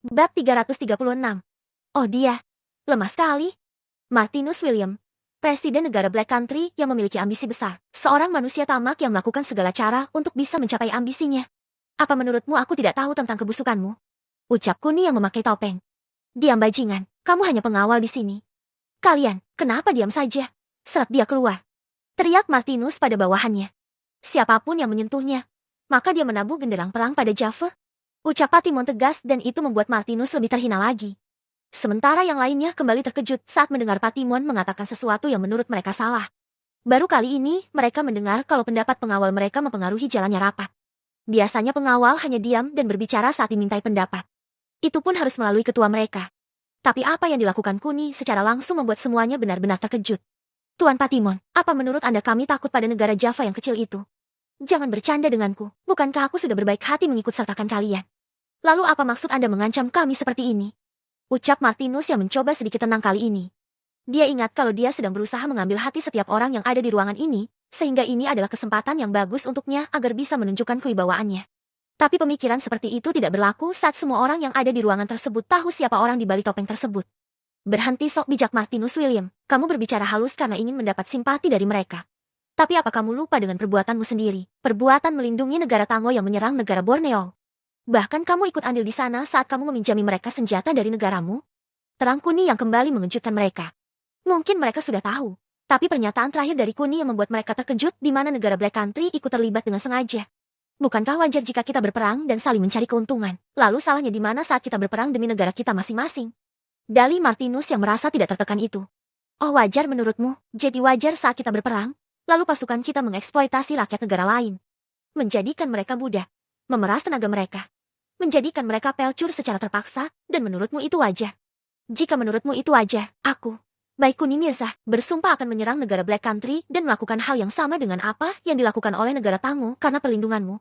Bab 336. Oh dia, lemah sekali. Martinus William, Presiden negara Black Country yang memiliki ambisi besar. Seorang manusia tamak yang melakukan segala cara untuk bisa mencapai ambisinya. Apa menurutmu aku tidak tahu tentang kebusukanmu? Ucap Kuni yang memakai topeng. Diam bajingan, kamu hanya pengawal di sini. Kalian, kenapa diam saja? Seret dia keluar. Teriak Martinus pada bawahannya. Siapapun yang menyentuhnya, maka dia menabuh genderang perang pada Java. Ucap Patimon tegas dan itu membuat Martinus lebih terhina lagi. Sementara yang lainnya kembali terkejut saat mendengar Patimon mengatakan sesuatu yang menurut mereka salah. Baru kali ini mereka mendengar kalau pendapat pengawal mereka mempengaruhi jalannya rapat. Biasanya pengawal hanya diam dan berbicara saat dimintai pendapat. Itu pun harus melalui ketua mereka. Tapi apa yang dilakukan Kuni secara langsung membuat semuanya benar-benar terkejut. Tuan Patimon, apa menurut Anda kami takut pada negara Java yang kecil itu? Jangan bercanda denganku, bukankah aku sudah berbaik hati mengikut sertakan kalian? Lalu apa maksud Anda mengancam kami seperti ini? Ucap Martinus yang mencoba sedikit tenang kali ini. Dia ingat kalau dia sedang berusaha mengambil hati setiap orang yang ada di ruangan ini, sehingga ini adalah kesempatan yang bagus untuknya agar bisa menunjukkan kewibawaannya. Tapi pemikiran seperti itu tidak berlaku saat semua orang yang ada di ruangan tersebut tahu siapa orang di balik topeng tersebut. Berhenti sok bijak Martinus William, kamu berbicara halus karena ingin mendapat simpati dari mereka. Tapi apa kamu lupa dengan perbuatanmu sendiri, perbuatan melindungi negara Tango yang menyerang negara Borneo? Bahkan kamu ikut andil di sana saat kamu meminjami mereka senjata dari negaramu? Terang Kuni yang kembali mengejutkan mereka. Mungkin mereka sudah tahu, tapi pernyataan terakhir dari Kuni yang membuat mereka terkejut di mana negara Black Country ikut terlibat dengan sengaja. Bukankah wajar jika kita berperang dan saling mencari keuntungan? Lalu salahnya di mana saat kita berperang demi negara kita masing-masing? Dalih Martinus yang merasa tidak tertekan itu. Oh wajar menurutmu, jadi wajar saat kita berperang, lalu pasukan kita mengeksploitasi rakyat negara lain. Menjadikan mereka budak, memeras tenaga mereka. Menjadikan mereka pelcur secara terpaksa, dan menurutmu itu wajar. Jika menurutmu itu wajar, aku, baik Kuni Mirza, bersumpah akan menyerang negara Black Country dan melakukan hal yang sama dengan apa yang dilakukan oleh negara Tango karena perlindunganmu.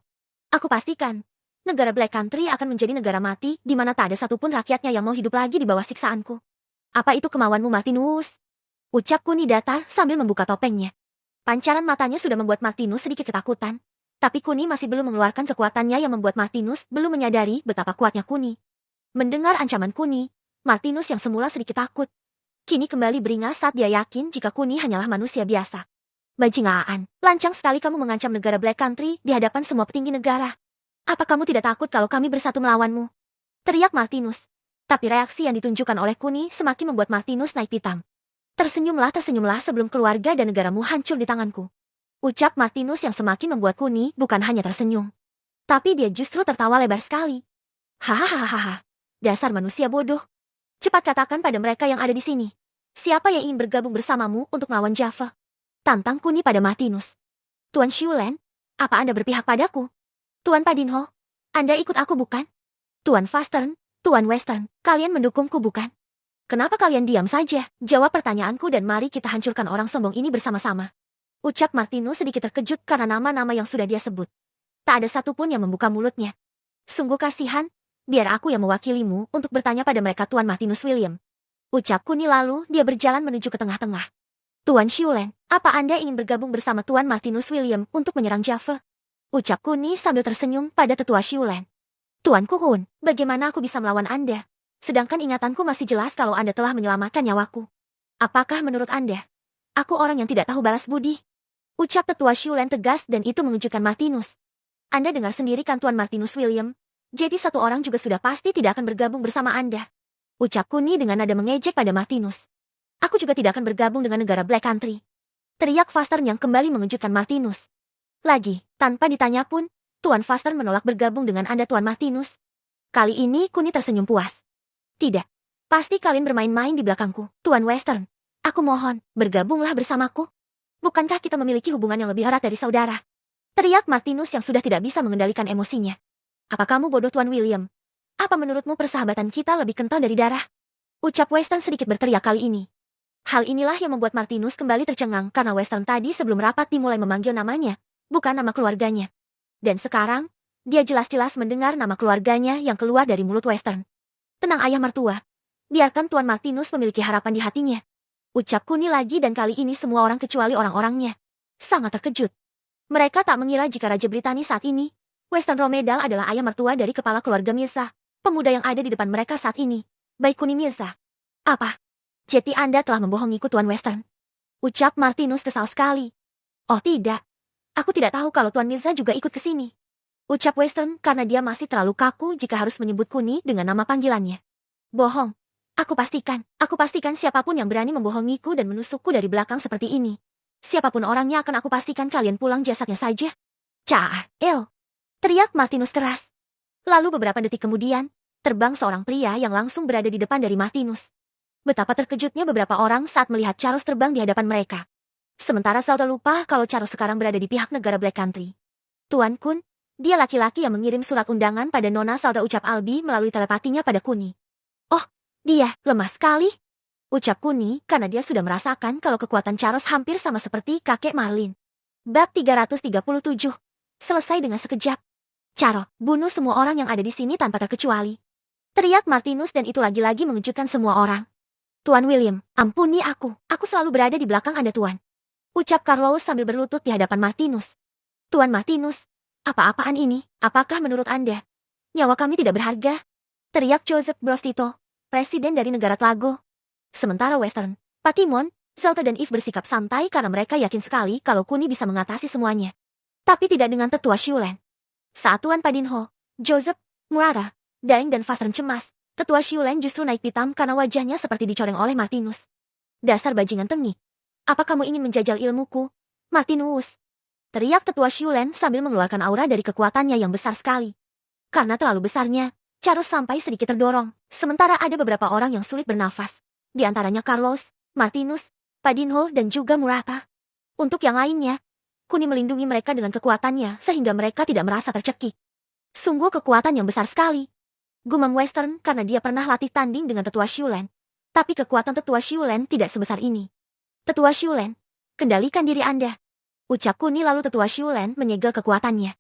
Aku pastikan, negara Black Country akan menjadi negara mati di mana tak ada satupun rakyatnya yang mau hidup lagi di bawah siksaanku. Apa itu kemauanmu Martinus? Ucap Kuni datar sambil membuka topengnya. Pancaran matanya sudah membuat Martinus sedikit ketakutan. Tapi Kuni masih belum mengeluarkan kekuatannya yang membuat Martinus belum menyadari betapa kuatnya Kuni. Mendengar ancaman Kuni, Martinus yang semula sedikit takut, kini kembali beringas saat dia yakin jika Kuni hanyalah manusia biasa. Bajingan, lancang sekali kamu mengancam negara Black Country di hadapan semua petinggi negara. Apa kamu tidak takut kalau kami bersatu melawanmu? Teriak Martinus. Tapi reaksi yang ditunjukkan oleh Kuni semakin membuat Martinus naik pitam. Tersenyumlah sebelum keluarga dan negaramu hancur di tanganku. Ucap Martinus yang semakin membuat Kuni bukan hanya tersenyum. Tapi dia justru tertawa lebar sekali. Hahaha, dasar manusia bodoh. Cepat katakan pada mereka yang ada di sini. Siapa yang ingin bergabung bersamamu untuk melawan Java? Tantang Kuni pada Martinus. Tuan Shulen, apa Anda berpihak padaku? Tuan Padinho, Anda ikut aku bukan? Tuan Fastern, Tuan Western, kalian mendukungku bukan? Kenapa kalian diam saja? Jawab pertanyaanku dan mari kita hancurkan orang sombong ini bersama-sama. Ucap Martinus sedikit terkejut karena nama-nama yang sudah dia sebut. Tak ada satupun yang membuka mulutnya. Sungguh kasihan, biar aku yang mewakilimu untuk bertanya pada mereka Tuan Martinus William. Ucap Kuni lalu dia berjalan menuju ke tengah-tengah. Tuan Shulen, apa Anda ingin bergabung bersama Tuan Martinus William untuk menyerang Java? Ucap Kuni sambil tersenyum pada tetua Shulen. Tuan Kuhun, bagaimana aku bisa melawan Anda? Sedangkan ingatanku masih jelas kalau Anda telah menyelamatkan nyawaku. Apakah menurut Anda, aku orang yang tidak tahu balas budi? Ucap tetua Shulen tegas dan itu mengejutkan Martinus. Anda dengar sendiri kan Tuan Martinus William? Jadi satu orang juga sudah pasti tidak akan bergabung bersama Anda. Ucap Kuni dengan nada mengejek pada Martinus. Aku juga tidak akan bergabung dengan negara Black Country. Teriak Fastern yang kembali mengejutkan Martinus. Lagi, tanpa ditanya pun, Tuan Fastern menolak bergabung dengan Anda Tuan Martinus. Kali ini Kuni tersenyum puas. Tidak, pasti kalian bermain-main di belakangku, Tuan Western. Aku mohon, bergabunglah bersamaku. Bukankah kita memiliki hubungan yang lebih erat dari saudara? Teriak Martinus yang sudah tidak bisa mengendalikan emosinya. Apa kamu bodoh Tuan William? Apa menurutmu persahabatan kita lebih kental dari darah? Ucap Western sedikit berteriak kali ini. Hal inilah yang membuat Martinus kembali tercengang karena Western tadi sebelum rapat dimulai memanggil namanya, bukan nama keluarganya. Dan sekarang, dia jelas-jelas mendengar nama keluarganya yang keluar dari mulut Western. Tenang ayah mertua. Biarkan Tuan Martinus memiliki harapan di hatinya. Ucap Kuni lagi dan kali ini semua orang kecuali orang-orangnya sangat terkejut. Mereka tak mengira jika Raja Britani saat ini, Western Romedal adalah ayah mertua dari kepala keluarga Mirza, pemuda yang ada di depan mereka saat ini. Baik Kuni Mirza. Apa? Jadi Anda telah membohongiku Tuan Western. Ucap Martinus kesal sekali. Oh tidak. Aku tidak tahu kalau Tuan Mirza juga ikut ke sini. Ucap Western karena dia masih terlalu kaku jika harus menyebut Kuni dengan nama panggilannya. Bohong. Aku pastikan siapapun yang berani membohongiku dan menusukku dari belakang seperti ini. Siapapun orangnya akan aku pastikan kalian pulang jasadnya saja. Cah, teriak Martinus keras. Lalu beberapa detik kemudian, terbang seorang pria yang langsung berada di depan dari Martinus. Betapa terkejutnya beberapa orang saat melihat Charles terbang di hadapan mereka. Sementara Zelda lupa kalau Charles sekarang berada di pihak negara Black Country. Tuan Kun, dia laki-laki yang mengirim surat undangan pada Nona Zelda, ucap Albi melalui telepatinya pada Kuni. Oh, dia lemah sekali. Ucap Kuni karena dia sudah merasakan kalau kekuatan Charles hampir sama seperti kakek Marlin. Bab 337. Selesai dengan sekejap. Caro, bunuh semua orang yang ada di sini tanpa terkecuali. Teriak Martinus dan itu lagi-lagi mengejutkan semua orang. Tuan William, ampuni aku. Aku selalu berada di belakang Anda, Tuan. Ucap Carlos sambil berlutut di hadapan Martinus. Tuan Martinus, apa-apaan ini? Apakah menurut Anda nyawa kami tidak berharga? Teriak Joseph Brostito, presiden dari negara Tlago. Sementara Western, Patimon, Zelda dan Eve bersikap santai karena mereka yakin sekali kalau Kuni bisa mengatasi semuanya. Tapi tidak dengan tetua Shiulen. Saat Tuan Padinho, Joseph, Murara, Daeng dan Fastern cemas, tetua Shiulen justru naik pitam karena wajahnya seperti dicoreng oleh Martinus. Dasar bajingan tengik. Apa kamu ingin menjajal ilmuku, Martinus? Teriak tetua Shiulen sambil mengeluarkan aura dari kekuatannya yang besar sekali. Karena terlalu besarnya, Charles sampai sedikit terdorong, sementara ada beberapa orang yang sulit bernafas. Di antaranya Carlos, Martinus, Padinho dan juga Murata. Untuk yang lainnya, Kuni melindungi mereka dengan kekuatannya sehingga mereka tidak merasa tercekik. Sungguh kekuatan yang besar sekali. Gumam Western karena dia pernah latih tanding dengan tetua Shiulen. Tapi kekuatan tetua Shiulen tidak sebesar ini. Tetua Shiulen, kendalikan diri Anda. Ucap Kuni lalu tetua Shiulen menyegel kekuatannya.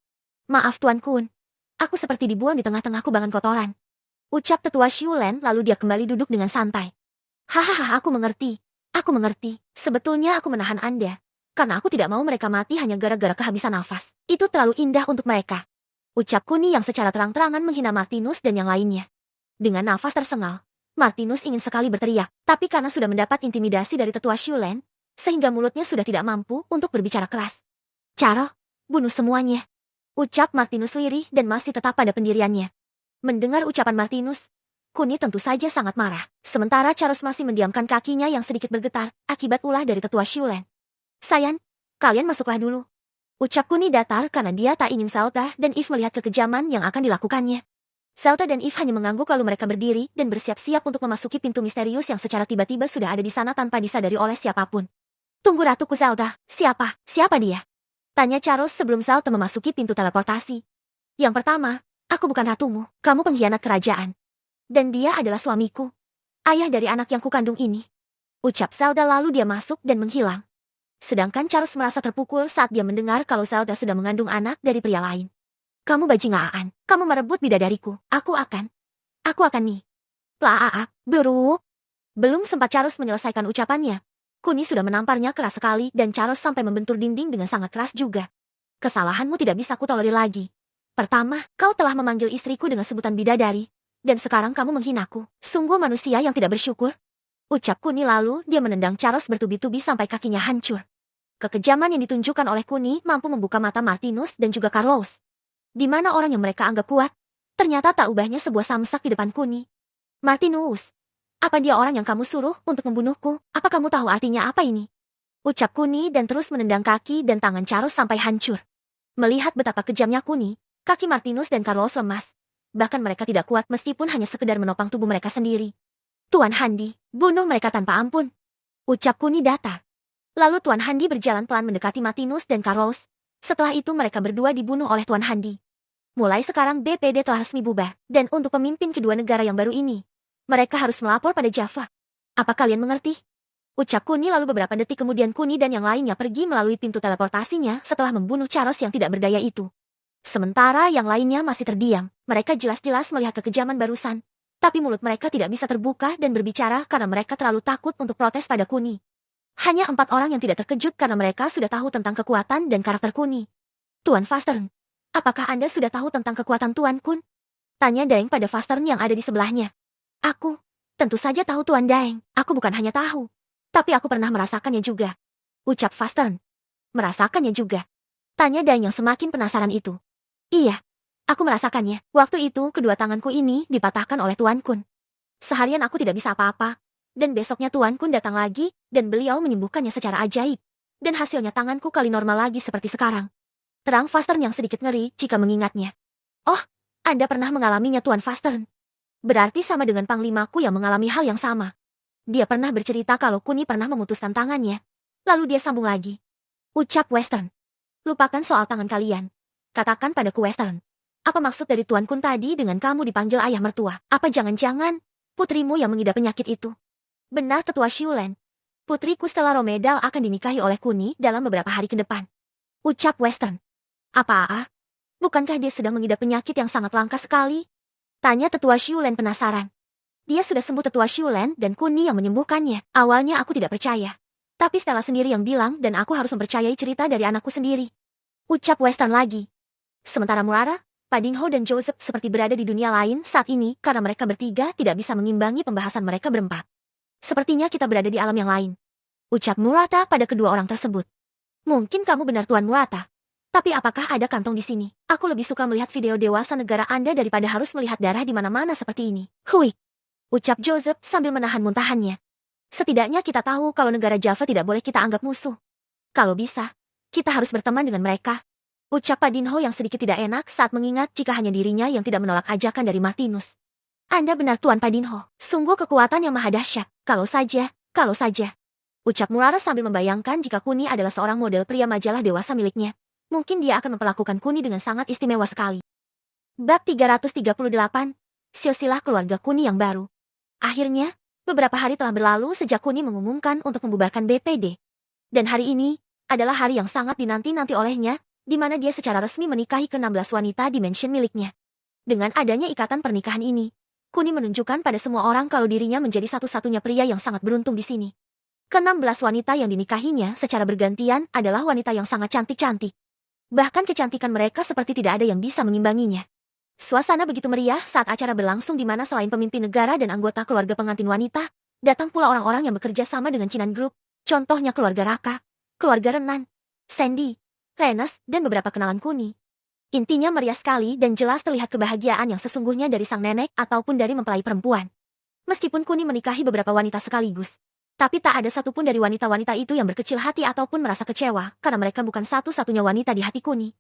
Maaf Tuan Kun. Aku seperti dibuang di tengah-tengah kubangan kotoran. Ucap tetua Shiulen lalu dia kembali duduk dengan santai. Hahaha, aku mengerti. Aku mengerti. Sebetulnya aku menahan Anda. Karena aku tidak mau mereka mati hanya gara-gara kehabisan nafas. Itu terlalu indah untuk mereka. Ucap Kuni yang secara terang-terangan menghina Martinus dan yang lainnya. Dengan nafas tersengal, Martinus ingin sekali berteriak. Tapi karena sudah mendapat intimidasi dari tetua Shiulen, sehingga mulutnya sudah tidak mampu untuk berbicara keras. Caro, bunuh semuanya. Ucap Martinus lirih dan masih tetap pada pendiriannya. Mendengar ucapan Martinus, Kuni tentu saja sangat marah. Sementara Charles masih mendiamkan kakinya yang sedikit bergetar akibat ulah dari tetua Shiulen. Sayan, kalian masuklah dulu. Ucap Kuni datar karena dia tak ingin Zelda dan Eve melihat kekejaman yang akan dilakukannya. Zelda dan Eve hanya mengangguk lalu mereka berdiri dan bersiap-siap untuk memasuki pintu misterius yang secara tiba-tiba sudah ada di sana tanpa disadari oleh siapapun. Tunggu ratuku Zelda, siapa dia? Tanya Charles sebelum Zelda memasuki pintu teleportasi. Yang pertama, aku bukan ratumu, kamu pengkhianat kerajaan. Dan dia adalah suamiku. Ayah dari anak yang kukandung ini. Ucap Zelda lalu dia masuk dan menghilang. Sedangkan Charles merasa terpukul saat dia mendengar kalau Zelda sedang mengandung anak dari pria lain. Kamu bajingan, kamu merebut bidadariku, aku akan nih. Plaak, buruk. Belum sempat Charles menyelesaikan ucapannya. Kuni sudah menamparnya keras sekali dan Charles sampai membentur dinding dengan sangat keras juga. Kesalahanmu tidak bisa kutolerir lagi. Pertama, kau telah memanggil istriku dengan sebutan bidadari. Dan sekarang kamu menghinaku. Sungguh manusia yang tidak bersyukur. Ucap Kuni lalu dia menendang Charles bertubi-tubi sampai kakinya hancur. Kekejaman yang ditunjukkan oleh Kuni mampu membuka mata Martinus dan juga Carlos. Di mana orang yang mereka anggap kuat, ternyata tak ubahnya sebuah samsak di depan Kuni. Martinus, apa dia orang yang kamu suruh untuk membunuhku? Apa kamu tahu artinya apa ini? Ucap Kuni dan terus menendang kaki dan tangan Charles sampai hancur. Melihat betapa kejamnya Kuni, kaki Martinus dan Carlos lemas. Bahkan mereka tidak kuat meskipun hanya sekedar menopang tubuh mereka sendiri. Tuan Handi, bunuh mereka tanpa ampun. Ucap Kuni datar. Lalu Tuan Handi berjalan pelan mendekati Martinus dan Carlos. Setelah itu mereka berdua dibunuh oleh Tuan Handi. Mulai sekarang BPD telah resmi bubar. Dan untuk pemimpin kedua negara yang baru ini, mereka harus melapor pada Java. Apa kalian mengerti? Ucap Kuni lalu beberapa detik kemudian Kuni dan yang lainnya pergi melalui pintu teleportasinya setelah membunuh Charles yang tidak berdaya itu. Sementara yang lainnya masih terdiam. Mereka jelas-jelas melihat kekejaman barusan. Tapi mulut mereka tidak bisa terbuka dan berbicara karena mereka terlalu takut untuk protes pada Kuni. Hanya 4 orang yang tidak terkejut karena mereka sudah tahu tentang kekuatan dan karakter Kuni. Tuan Fastern, apakah Anda sudah tahu tentang kekuatan Tuan Kun? Tanya Daeng pada Fastern yang ada di sebelahnya. Aku, tentu saja tahu Tuan Daeng. Aku bukan hanya tahu, tapi aku pernah merasakannya juga. Ucap Fastern. Merasakannya juga. Tanya Daeng yang semakin penasaran itu. Iya, aku merasakannya. Waktu itu kedua tanganku ini dipatahkan oleh Tuan Kun. Seharian aku tidak bisa apa-apa. Dan besoknya Tuan Kun datang lagi, dan beliau menyembuhkannya secara ajaib. Dan hasilnya tanganku kali normal lagi seperti sekarang. Terang Fastern yang sedikit ngeri jika mengingatnya. Oh, Anda pernah mengalaminya Tuan Fastern. Berarti sama dengan panglimaku yang mengalami hal yang sama. Dia pernah bercerita kalau Kuni pernah memutuskan tangannya. Lalu dia sambung lagi. Ucap Western. Lupakan soal tangan kalian. Katakan padaku Western. Apa maksud dari Tuan Kun tadi dengan kamu dipanggil ayah mertua? Apa jangan-jangan putrimu yang mengidap penyakit itu? Benar Tetua Xiulen. Putriku Stella Romedal akan dinikahi oleh Kuni dalam beberapa hari ke depan. Ucap Western. Apa? Bukankah dia sedang mengidap penyakit yang sangat langka sekali? Tanya Tetua Xiulen penasaran. Dia sudah sembuh Tetua Xiulen dan Kuni yang menyembuhkannya. Awalnya aku tidak percaya. Tapi Stella sendiri yang bilang dan aku harus mempercayai cerita dari anakku sendiri. Ucap Western lagi. Sementara Murara, Padingho dan Joseph seperti berada di dunia lain saat ini karena mereka bertiga tidak bisa mengimbangi pembahasan mereka berempat. Sepertinya kita berada di alam yang lain. Ucap Murata pada kedua orang tersebut. Mungkin kamu benar Tuan Murata. Tapi apakah ada kantong di sini? Aku lebih suka melihat video dewasa negara Anda daripada harus melihat darah di mana-mana seperti ini. Hui. Ucap Joseph sambil menahan muntahannya. Setidaknya kita tahu kalau negara Java tidak boleh kita anggap musuh. Kalau bisa, kita harus berteman dengan mereka. Ucap Padinho yang sedikit tidak enak saat mengingat jika hanya dirinya yang tidak menolak ajakan dari Martinus. Anda benar Tuan Padinho. Sungguh kekuatan yang maha dahsyat. Kalau saja. Ucap Murara sambil membayangkan jika Kuni adalah seorang model pria majalah dewasa miliknya. Mungkin dia akan memperlakukan Kuni dengan sangat istimewa sekali. Bab 338. Silsilah keluarga Kuni yang baru. Akhirnya, beberapa hari telah berlalu sejak Kuni mengumumkan untuk membubarkan BPD. Dan hari ini adalah hari yang sangat dinanti-nanti olehnya, di mana dia secara resmi menikahi ke-16 wanita di mansion miliknya. Dengan adanya ikatan pernikahan ini, Kuni menunjukkan pada semua orang kalau dirinya menjadi satu-satunya pria yang sangat beruntung di sini. Ke-16 wanita yang dinikahinya secara bergantian adalah wanita yang sangat cantik-cantik. Bahkan kecantikan mereka seperti tidak ada yang bisa mengimbanginya. Suasana begitu meriah saat acara berlangsung di mana selain pemimpin negara dan anggota keluarga pengantin wanita, datang pula orang-orang yang bekerja sama dengan Chinan Group, contohnya keluarga Raka, keluarga Renan, Sandy, Renes, dan beberapa kenalan Kuni. Intinya meriah sekali dan jelas terlihat kebahagiaan yang sesungguhnya dari sang nenek ataupun dari mempelai perempuan. Meskipun Kuni menikahi beberapa wanita sekaligus, tapi tak ada satupun dari wanita-wanita itu yang berkecil hati ataupun merasa kecewa, karena mereka bukan satu-satunya wanita di hati Kuni.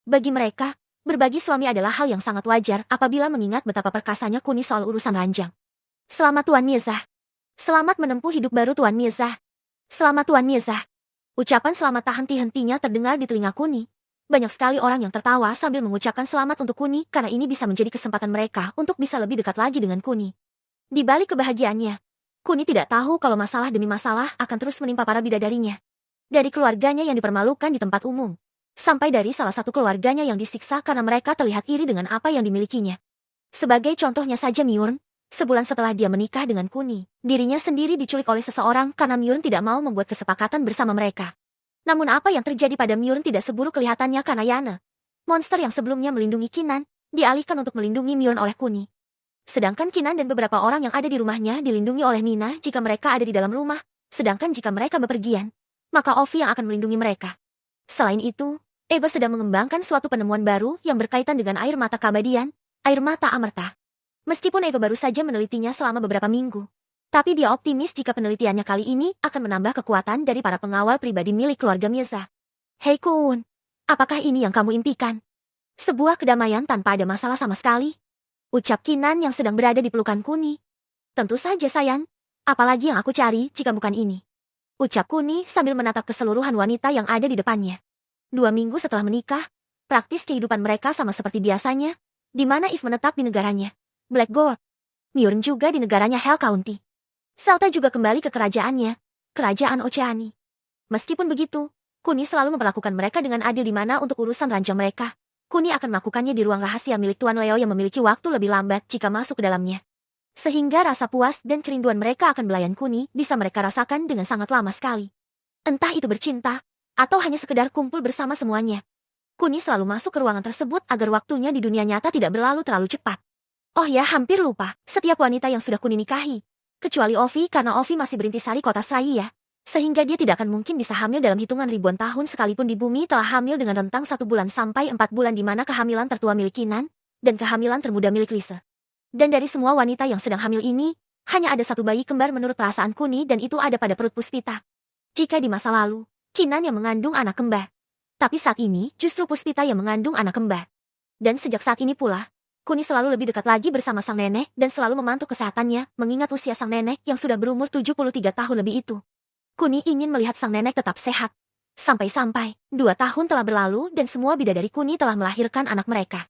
Bagi mereka, berbagi suami adalah hal yang sangat wajar apabila mengingat betapa perkasanya Kuni soal urusan ranjang. Selamat Tuan Mirza. Selamat menempuh hidup baru Tuan Mirza. Selamat Tuan Mirza. Ucapan selamat tak henti-hentinya terdengar di telinga Kuni. Banyak sekali orang yang tertawa sambil mengucapkan selamat untuk Kuni karena ini bisa menjadi kesempatan mereka untuk bisa lebih dekat lagi dengan Kuni. Di balik kebahagiaannya, Kuni tidak tahu kalau masalah demi masalah akan terus menimpa para bidadarinya. Dari keluarganya yang dipermalukan di tempat umum, sampai dari salah satu keluarganya yang disiksa karena mereka terlihat iri dengan apa yang dimilikinya. Sebagai contohnya saja Myurn, sebulan setelah dia menikah dengan Kuni, dirinya sendiri diculik oleh seseorang karena Myurn tidak mau membuat kesepakatan bersama mereka. Namun apa yang terjadi pada Myurn tidak seburuk kelihatannya karena Yana, monster yang sebelumnya melindungi Kinan, dialihkan untuk melindungi Myurn oleh Kuni. Sedangkan Kinan dan beberapa orang yang ada di rumahnya dilindungi oleh Mina jika mereka ada di dalam rumah, sedangkan jika mereka bepergian, maka Ovi yang akan melindungi mereka. Selain itu, Eva sedang mengembangkan suatu penemuan baru yang berkaitan dengan air mata keabadian, air mata Amerta. Meskipun Eva baru saja menelitinya selama beberapa minggu, tapi dia optimis jika penelitiannya kali ini akan menambah kekuatan dari para pengawal pribadi milik keluarga Mirza. Hei Kun, apakah ini yang kamu impikan? Sebuah kedamaian tanpa ada masalah sama sekali? Ucap Kinan yang sedang berada di pelukan Kuni. Tentu saja sayang, apalagi yang aku cari jika bukan ini. Ucap Kuni sambil menatap keseluruhan wanita yang ada di depannya. 2 minggu setelah menikah, praktis kehidupan mereka sama seperti biasanya, di mana Eve menetap di negaranya, Black Gold. Myurn juga di negaranya Hell County. Selta juga kembali ke kerajaannya, kerajaan Oceani. Meskipun begitu, Kuni selalu memperlakukan mereka dengan adil di mana untuk urusan ranjang mereka, Kuni akan melakukannya di ruang rahasia milik Tuan Leo yang memiliki waktu lebih lambat jika masuk ke dalamnya. Sehingga rasa puas dan kerinduan mereka akan belayan Kuni bisa mereka rasakan dengan sangat lama sekali. Entah itu bercinta, atau hanya sekedar kumpul bersama semuanya. Kuni selalu masuk ke ruangan tersebut agar waktunya di dunia nyata tidak berlalu terlalu cepat. Oh ya, hampir lupa. Setiap wanita yang sudah Kuni nikahi. Kecuali Ovi, karena Ovi masih berintisari kota Sraya. Sehingga dia tidak akan mungkin bisa hamil dalam hitungan ribuan tahun sekalipun di bumi telah hamil dengan rentang 1 bulan sampai 4 bulan di mana kehamilan tertua milik Kinan, dan kehamilan termuda milik Lise. Dan dari semua wanita yang sedang hamil ini, hanya ada satu bayi kembar menurut perasaan Kuni dan itu ada pada perut Puspita. Jika di masa lalu, Kinan yang mengandung anak kembar. Tapi saat ini justru Puspita yang mengandung anak kembar. Dan sejak saat ini pula, Kuni selalu lebih dekat lagi bersama sang nenek dan selalu memantau kesehatannya mengingat usia sang nenek yang sudah berumur 73 tahun lebih itu. Kuni ingin melihat sang nenek tetap sehat. Sampai-sampai, 2 tahun telah berlalu dan semua bidadari Kuni telah melahirkan anak mereka.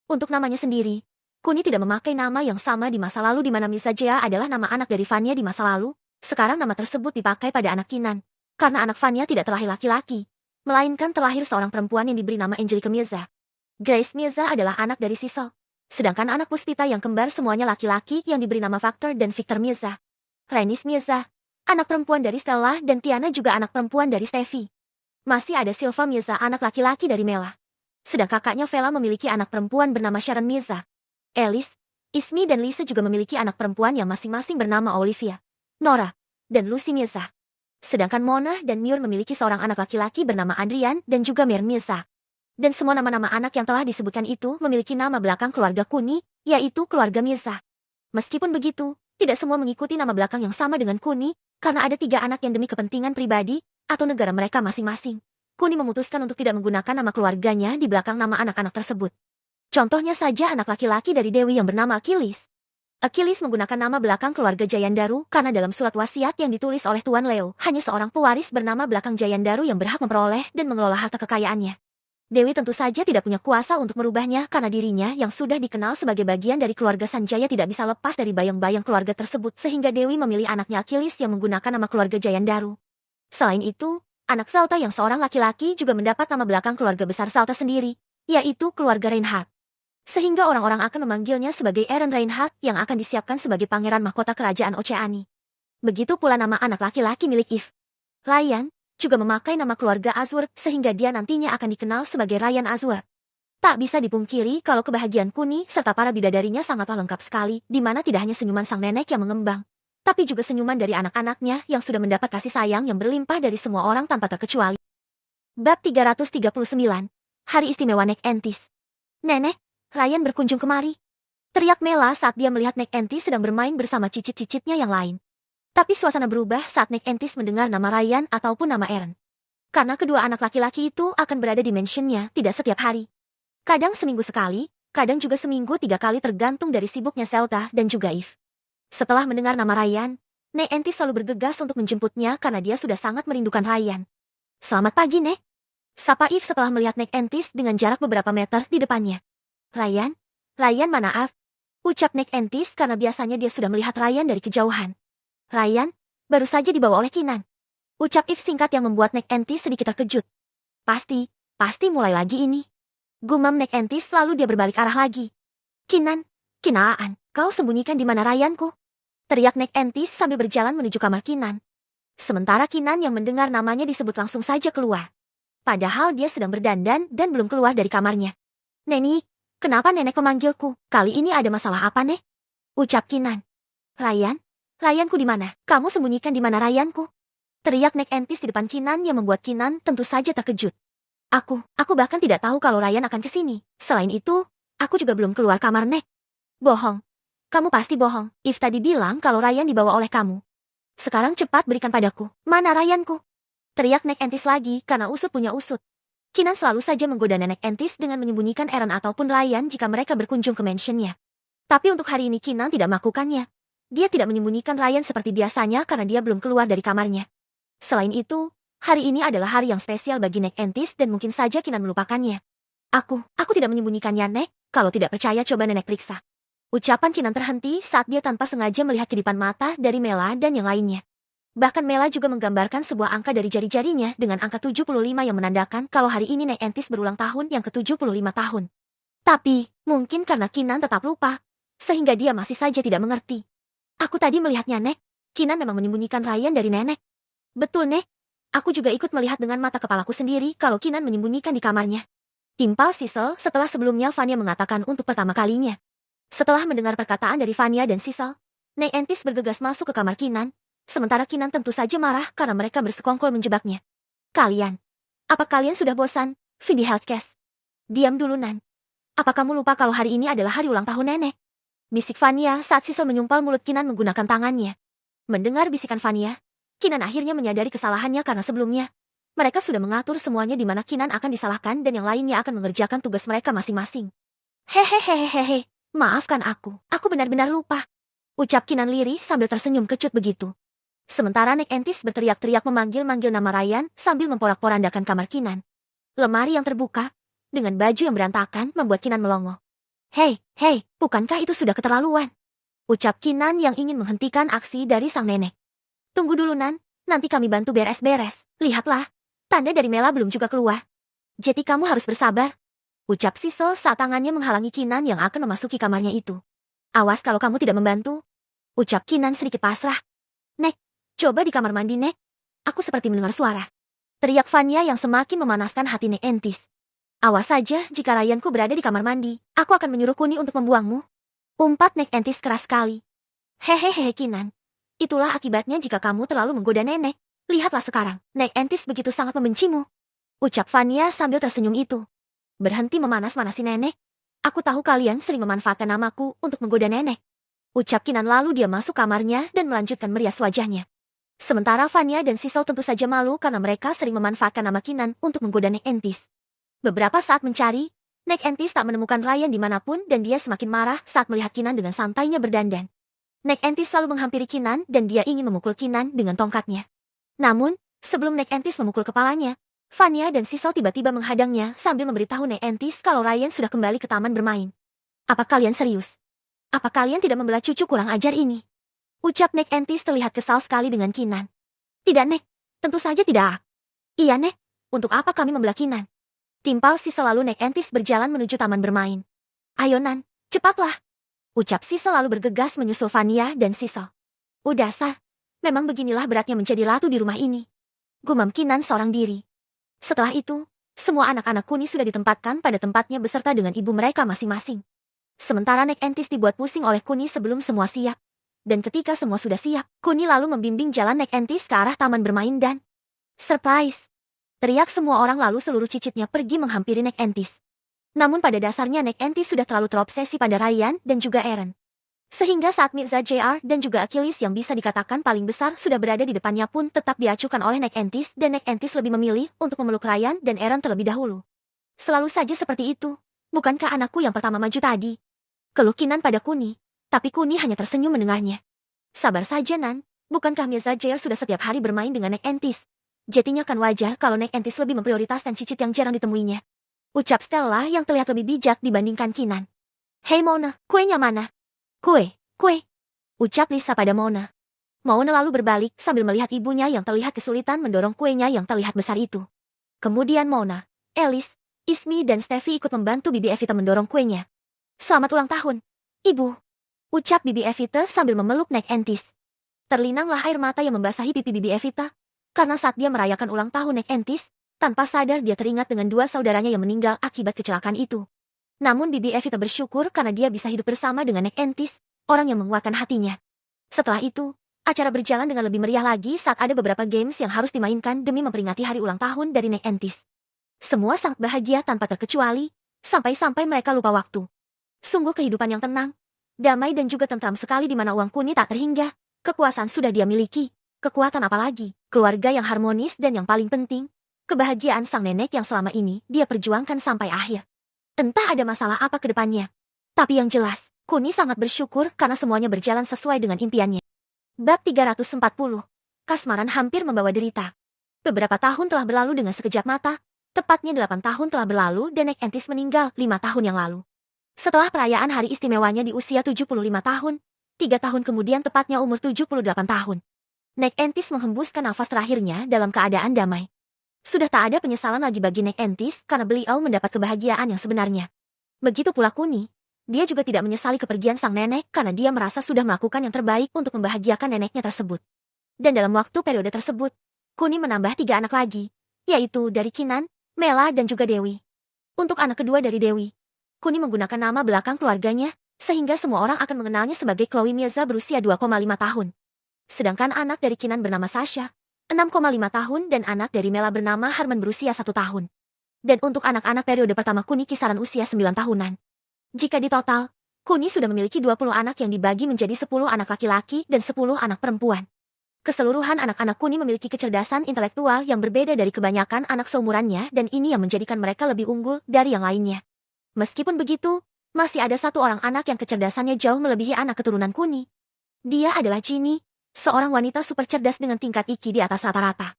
Untuk namanya sendiri, Kuni tidak memakai nama yang sama di masa lalu di mana Mizajea adalah nama anak dari Vanya di masa lalu. Sekarang nama tersebut dipakai pada anak Kinan. Karena anak Vanya tidak terlahir laki-laki, melainkan terlahir seorang perempuan yang diberi nama Angelica Mirza. Grace Mirza adalah anak dari Sisel. Sedangkan anak Puspita yang kembar semuanya laki-laki yang diberi nama Factor dan Victor Mirza. Renis Mirza, anak perempuan dari Stella dan Tiana juga anak perempuan dari Steffi. Masih ada Silva Mirza anak laki-laki dari Mela. Sedang kakaknya Vela memiliki anak perempuan bernama Sharon Mirza. Alice, Ismi dan Lisa juga memiliki anak perempuan yang masing-masing bernama Olivia, Nora, dan Lucy Mirza. Sedangkan Mona dan Muir memiliki seorang anak laki-laki bernama Adrian dan juga Mir Mirza. Dan semua nama-nama anak yang telah disebutkan itu memiliki nama belakang keluarga Kuni, yaitu keluarga Mirza. Meskipun begitu, tidak semua mengikuti nama belakang yang sama dengan Kuni, karena ada 3 anak yang demi kepentingan pribadi, atau negara mereka masing-masing. Kuni memutuskan untuk tidak menggunakan nama keluarganya di belakang nama anak-anak tersebut. Contohnya saja anak laki-laki dari Dewi yang bernama Achilles. Achilles menggunakan nama belakang keluarga Jayandaru karena dalam surat wasiat yang ditulis oleh Tuan Leo, hanya seorang pewaris bernama belakang Jayandaru yang berhak memperoleh dan mengelola harta kekayaannya. Dewi tentu saja tidak punya kuasa untuk merubahnya karena dirinya yang sudah dikenal sebagai bagian dari keluarga Sanjaya tidak bisa lepas dari bayang-bayang keluarga tersebut sehingga Dewi memilih anaknya Achilles yang menggunakan nama keluarga Jayandaru. Selain itu, anak Salta yang seorang laki-laki juga mendapat nama belakang keluarga besar Salta sendiri, yaitu keluarga Reinhardt. Sehingga orang-orang akan memanggilnya sebagai Eren Reinhardt yang akan disiapkan sebagai pangeran mahkota kerajaan Oceani. Begitu pula nama anak laki-laki milik Eve. Ryan juga memakai nama keluarga Azur sehingga dia nantinya akan dikenal sebagai Ryan Azur. Tak bisa dipungkiri kalau kebahagiaan Kuni serta para bidadarinya sangatlah lengkap sekali, di mana tidak hanya senyuman sang nenek yang mengembang, tapi juga senyuman dari anak-anaknya yang sudah mendapat kasih sayang yang berlimpah dari semua orang tanpa terkecuali. Bab 339. Hari Istimewa Nek Entis. Nenek, Ryan berkunjung kemari. Teriak Mela saat dia melihat Nek Entis sedang bermain bersama cicit-cicitnya yang lain. Tapi suasana berubah saat Nek Entis mendengar nama Ryan ataupun nama Eren. Karena kedua anak laki-laki itu akan berada di mansionnya tidak setiap hari. Kadang seminggu sekali, kadang juga seminggu 3 kali tergantung dari sibuknya Zelda dan juga Eve. Setelah mendengar nama Ryan, Nek Entis selalu bergegas untuk menjemputnya karena dia sudah sangat merindukan Ryan. Selamat pagi, Nek. Sapa Eve setelah melihat Nek Entis dengan jarak beberapa meter di depannya. Ryan? Ryan mana Af? Ucap Nek Entis karena biasanya dia sudah melihat Ryan dari kejauhan. Ryan? Baru saja dibawa oleh Kinan. Ucap Eve singkat yang membuat Nek Entis sedikit terkejut. Pasti mulai lagi ini. Gumam Nek Entis lalu dia berbalik arah lagi. Kinaan, kau sembunyikan di mana Ryanku? Teriak Nek Entis sambil berjalan menuju kamar Kinan. Sementara Kinan yang mendengar namanya disebut langsung saja keluar. Padahal dia sedang berdandan dan belum keluar dari kamarnya. Nenek, kenapa nenek memanggilku? Kali ini ada masalah apa, Nek? Ucap Kinan. Ryanku di mana? Kamu sembunyikan di mana Ryanku? Teriak Nek Entis di depan Kinan yang membuat Kinan tentu saja terkejut. Aku bahkan tidak tahu kalau Ryan akan ke sini. Selain itu, aku juga belum keluar kamar, Nek. Bohong. Kamu pasti bohong. If tadi bilang kalau Ryan dibawa oleh kamu. Sekarang cepat berikan padaku. Mana Ryanku? Teriak Nek Entis lagi karena usut punya usut. Kinan selalu saja menggoda Nenek Entis dengan menyembunyikan Eren ataupun Ryan jika mereka berkunjung ke mansionnya. Tapi untuk hari ini Kinan tidak melakukannya. Dia tidak menyembunyikan Ryan seperti biasanya karena dia belum keluar dari kamarnya. Selain itu, hari ini adalah hari yang spesial bagi Nek Entis dan mungkin saja Kinan melupakannya. Aku tidak menyembunyikannya, Nek. Kalau tidak percaya coba Nenek periksa. Ucapan Kinan terhenti saat dia tanpa sengaja melihat kedipan mata dari Mela dan yang lainnya. Bahkan Mela juga menggambarkan sebuah angka dari jari-jarinya dengan angka 75 yang menandakan kalau hari ini Nek Entis berulang tahun yang ke-75 tahun. Tapi, mungkin karena Kinan tetap lupa, sehingga dia masih saja tidak mengerti. Aku tadi melihatnya, Nek. Kinan memang menyembunyikan Ryan dari Nenek. Betul, Nek. Aku juga ikut melihat dengan mata kepalaku sendiri kalau Kinan menyembunyikan di kamarnya. Timpal Sisel setelah sebelumnya Vanya mengatakan untuk pertama kalinya. Setelah mendengar perkataan dari Vania dan Sisal, Nek Entis bergegas masuk ke kamar Kinan, sementara Kinan tentu saja marah karena mereka bersekongkol menjebaknya. Kalian, apa kalian sudah bosan? Vidi Healthcast. Diam dulu Nan. Apa kamu lupa kalau hari ini adalah hari ulang tahun nenek? Bisik Vania saat Sisal menyumpal mulut Kinan menggunakan tangannya. Mendengar bisikan Vania, Kinan akhirnya menyadari kesalahannya karena sebelumnya mereka sudah mengatur semuanya di mana Kinan akan disalahkan dan yang lainnya akan mengerjakan tugas mereka masing-masing. Hehehehehe, maafkan aku benar-benar lupa. Ucap Kinan lirih sambil tersenyum kecut begitu. Sementara Nek Entis berteriak-teriak memanggil-manggil nama Ryan sambil memporak-porandakan kamar Kinan. Lemari yang terbuka, dengan baju yang berantakan membuat Kinan melongo. Hei, bukankah itu sudah keterlaluan? Ucap Kinan yang ingin menghentikan aksi dari sang nenek. Tunggu dulu Nan, nanti kami bantu beres-beres. Lihatlah, tanda dari Mela belum juga keluar. Jadi kamu harus bersabar. Ucap Sisal saat tangannya menghalangi Kinan yang akan memasuki kamarnya itu. Awas kalau kamu tidak membantu. Ucap Kinan sedikit pasrah. Nek, coba di kamar mandi Nek. Aku seperti mendengar suara. Teriak Vania yang semakin memanaskan hati Nek Entis. Awas saja jika Ryanku berada di kamar mandi, aku akan menyuruh Kuni untuk membuangmu. Umpat Nek Entis keras sekali. Hehehe Kinan. Itulah akibatnya jika kamu terlalu menggoda nenek. Lihatlah sekarang, Nek Entis begitu sangat membencimu. Ucap Vania sambil tersenyum itu. Berhenti memanas-manasi nenek. Aku tahu kalian sering memanfaatkan namaku untuk menggoda nenek. Ucap Kinan lalu dia masuk kamarnya dan melanjutkan merias wajahnya. Sementara Vania dan Sisal tentu saja malu karena mereka sering memanfaatkan nama Kinan untuk menggoda Nek Entis. Beberapa saat mencari, Nek Entis tak menemukan Ryan dimanapun dan dia semakin marah saat melihat Kinan dengan santainya berdandan. Nek Entis selalu menghampiri Kinan dan dia ingin memukul Kinan dengan tongkatnya. Namun, sebelum Nek Entis memukul kepalanya, Vania dan Sisal tiba-tiba menghadangnya sambil memberitahu Nek Entis kalau Ryan sudah kembali ke taman bermain. Apa kalian serius? Apa kalian tidak membelah cucu kurang ajar ini? Ucap Nek Entis terlihat kesal sekali dengan Kinan. Tidak Nek, tentu saja tidak. Iya Nek, untuk apa kami membelah Kinan? Timpal Sisal lalu Nek Entis berjalan menuju taman bermain. Ayo Nan, cepatlah. Ucap Sisal lalu bergegas menyusul Vania dan Sisal. Udah Sar, memang beginilah beratnya menjadi ratu di rumah ini. Gumam Kinan seorang diri. Setelah itu, semua anak-anak Kuni sudah ditempatkan pada tempatnya beserta dengan ibu mereka masing-masing. Sementara Nek Entis dibuat pusing oleh Kuni sebelum semua siap. Dan ketika semua sudah siap, Kuni lalu membimbing jalan Nek Entis ke arah taman bermain dan... Surprise! Teriak semua orang lalu seluruh cicitnya pergi menghampiri Nek Entis. Namun pada dasarnya Nek Entis sudah terlalu terobsesi pada Ryan dan juga Eren. Sehingga saat Mirza JR dan juga Achilles yang bisa dikatakan paling besar sudah berada di depannya pun tetap diacukan oleh Nek Entis dan Nek Entis lebih memilih untuk memeluk Ryan dan Eren terlebih dahulu. Selalu saja seperti itu, bukankah anakku yang pertama maju tadi? Keluh Kinan pada Kuni, tapi Kuni hanya tersenyum mendengarnya. Sabar saja Nan, bukankah Mirza JR sudah setiap hari bermain dengan Nek Entis? Jadinya kan wajar kalau Nek Entis lebih memprioritaskan cicit yang jarang ditemuinya. Ucap Stella yang terlihat lebih bijak dibandingkan Kinan. Hei Mona, kuenya mana? Kue. Ucap Lisa pada Mona. Mona lalu berbalik sambil melihat ibunya yang terlihat kesulitan mendorong kuenya yang terlihat besar itu. Kemudian Mona, Alice, Ismi dan Steffi ikut membantu Bibi Evita mendorong kuenya. Selamat ulang tahun, Ibu. Ucap Bibi Evita sambil memeluk Nek Entis. Terlinanglah air mata yang membasahi pipi Bibi Evita. Karena saat dia merayakan ulang tahun Nek Entis, tanpa sadar dia teringat dengan dua saudaranya yang meninggal akibat kecelakaan itu. Namun Bibi Evita bersyukur karena dia bisa hidup bersama dengan Nek Entis, orang yang menguatkan hatinya. Setelah itu, acara berjalan dengan lebih meriah lagi saat ada beberapa games yang harus dimainkan demi memperingati hari ulang tahun dari Nek Entis. Semua sangat bahagia tanpa terkecuali, sampai-sampai mereka lupa waktu. Sungguh kehidupan yang tenang, damai dan juga tentram sekali di mana uang Kuni tak terhingga, kekuasaan sudah dia miliki. Kekuatan apalagi, keluarga yang harmonis dan yang paling penting, kebahagiaan sang nenek yang selama ini dia perjuangkan sampai akhir. Entah ada masalah apa ke depannya. Tapi yang jelas, Kuni sangat bersyukur karena semuanya berjalan sesuai dengan impiannya. Bab 340. Kasmaran hampir membawa derita. Beberapa tahun telah berlalu dengan sekejap mata, tepatnya 8 tahun telah berlalu dan Nek Entis meninggal 5 tahun yang lalu. Setelah perayaan hari istimewanya di usia 75 tahun, 3 tahun kemudian tepatnya umur 78 tahun. Nek Entis menghembuskan nafas terakhirnya dalam keadaan damai. Sudah tak ada penyesalan lagi bagi Nek Entis karena beliau mendapat kebahagiaan yang sebenarnya. Begitu pula Kuni, dia juga tidak menyesali kepergian sang nenek karena dia merasa sudah melakukan yang terbaik untuk membahagiakan neneknya tersebut. Dan dalam waktu periode tersebut, Kuni menambah 3 anak lagi, yaitu dari Kinan, Mela dan juga Dewi. Untuk anak kedua dari Dewi, Kuni menggunakan nama belakang keluarganya, sehingga semua orang akan mengenalnya sebagai Chloe Mirza berusia 2,5 tahun. Sedangkan anak dari Kinan bernama Sasha, 6,5 tahun dan anak dari Mela bernama Harman berusia 1 tahun. Dan untuk anak-anak periode pertama Kuni kisaran usia 9 tahunan. Jika ditotal, Kuni sudah memiliki 20 anak yang dibagi menjadi 10 anak laki-laki dan 10 anak perempuan. Keseluruhan anak-anak Kuni memiliki kecerdasan intelektual yang berbeda dari kebanyakan anak seumurannya dan ini yang menjadikan mereka lebih unggul dari yang lainnya. Meskipun begitu, masih ada satu orang anak yang kecerdasannya jauh melebihi anak keturunan Kuni. Dia adalah Ginny, seorang wanita super cerdas dengan tingkat IQ di atas rata-rata.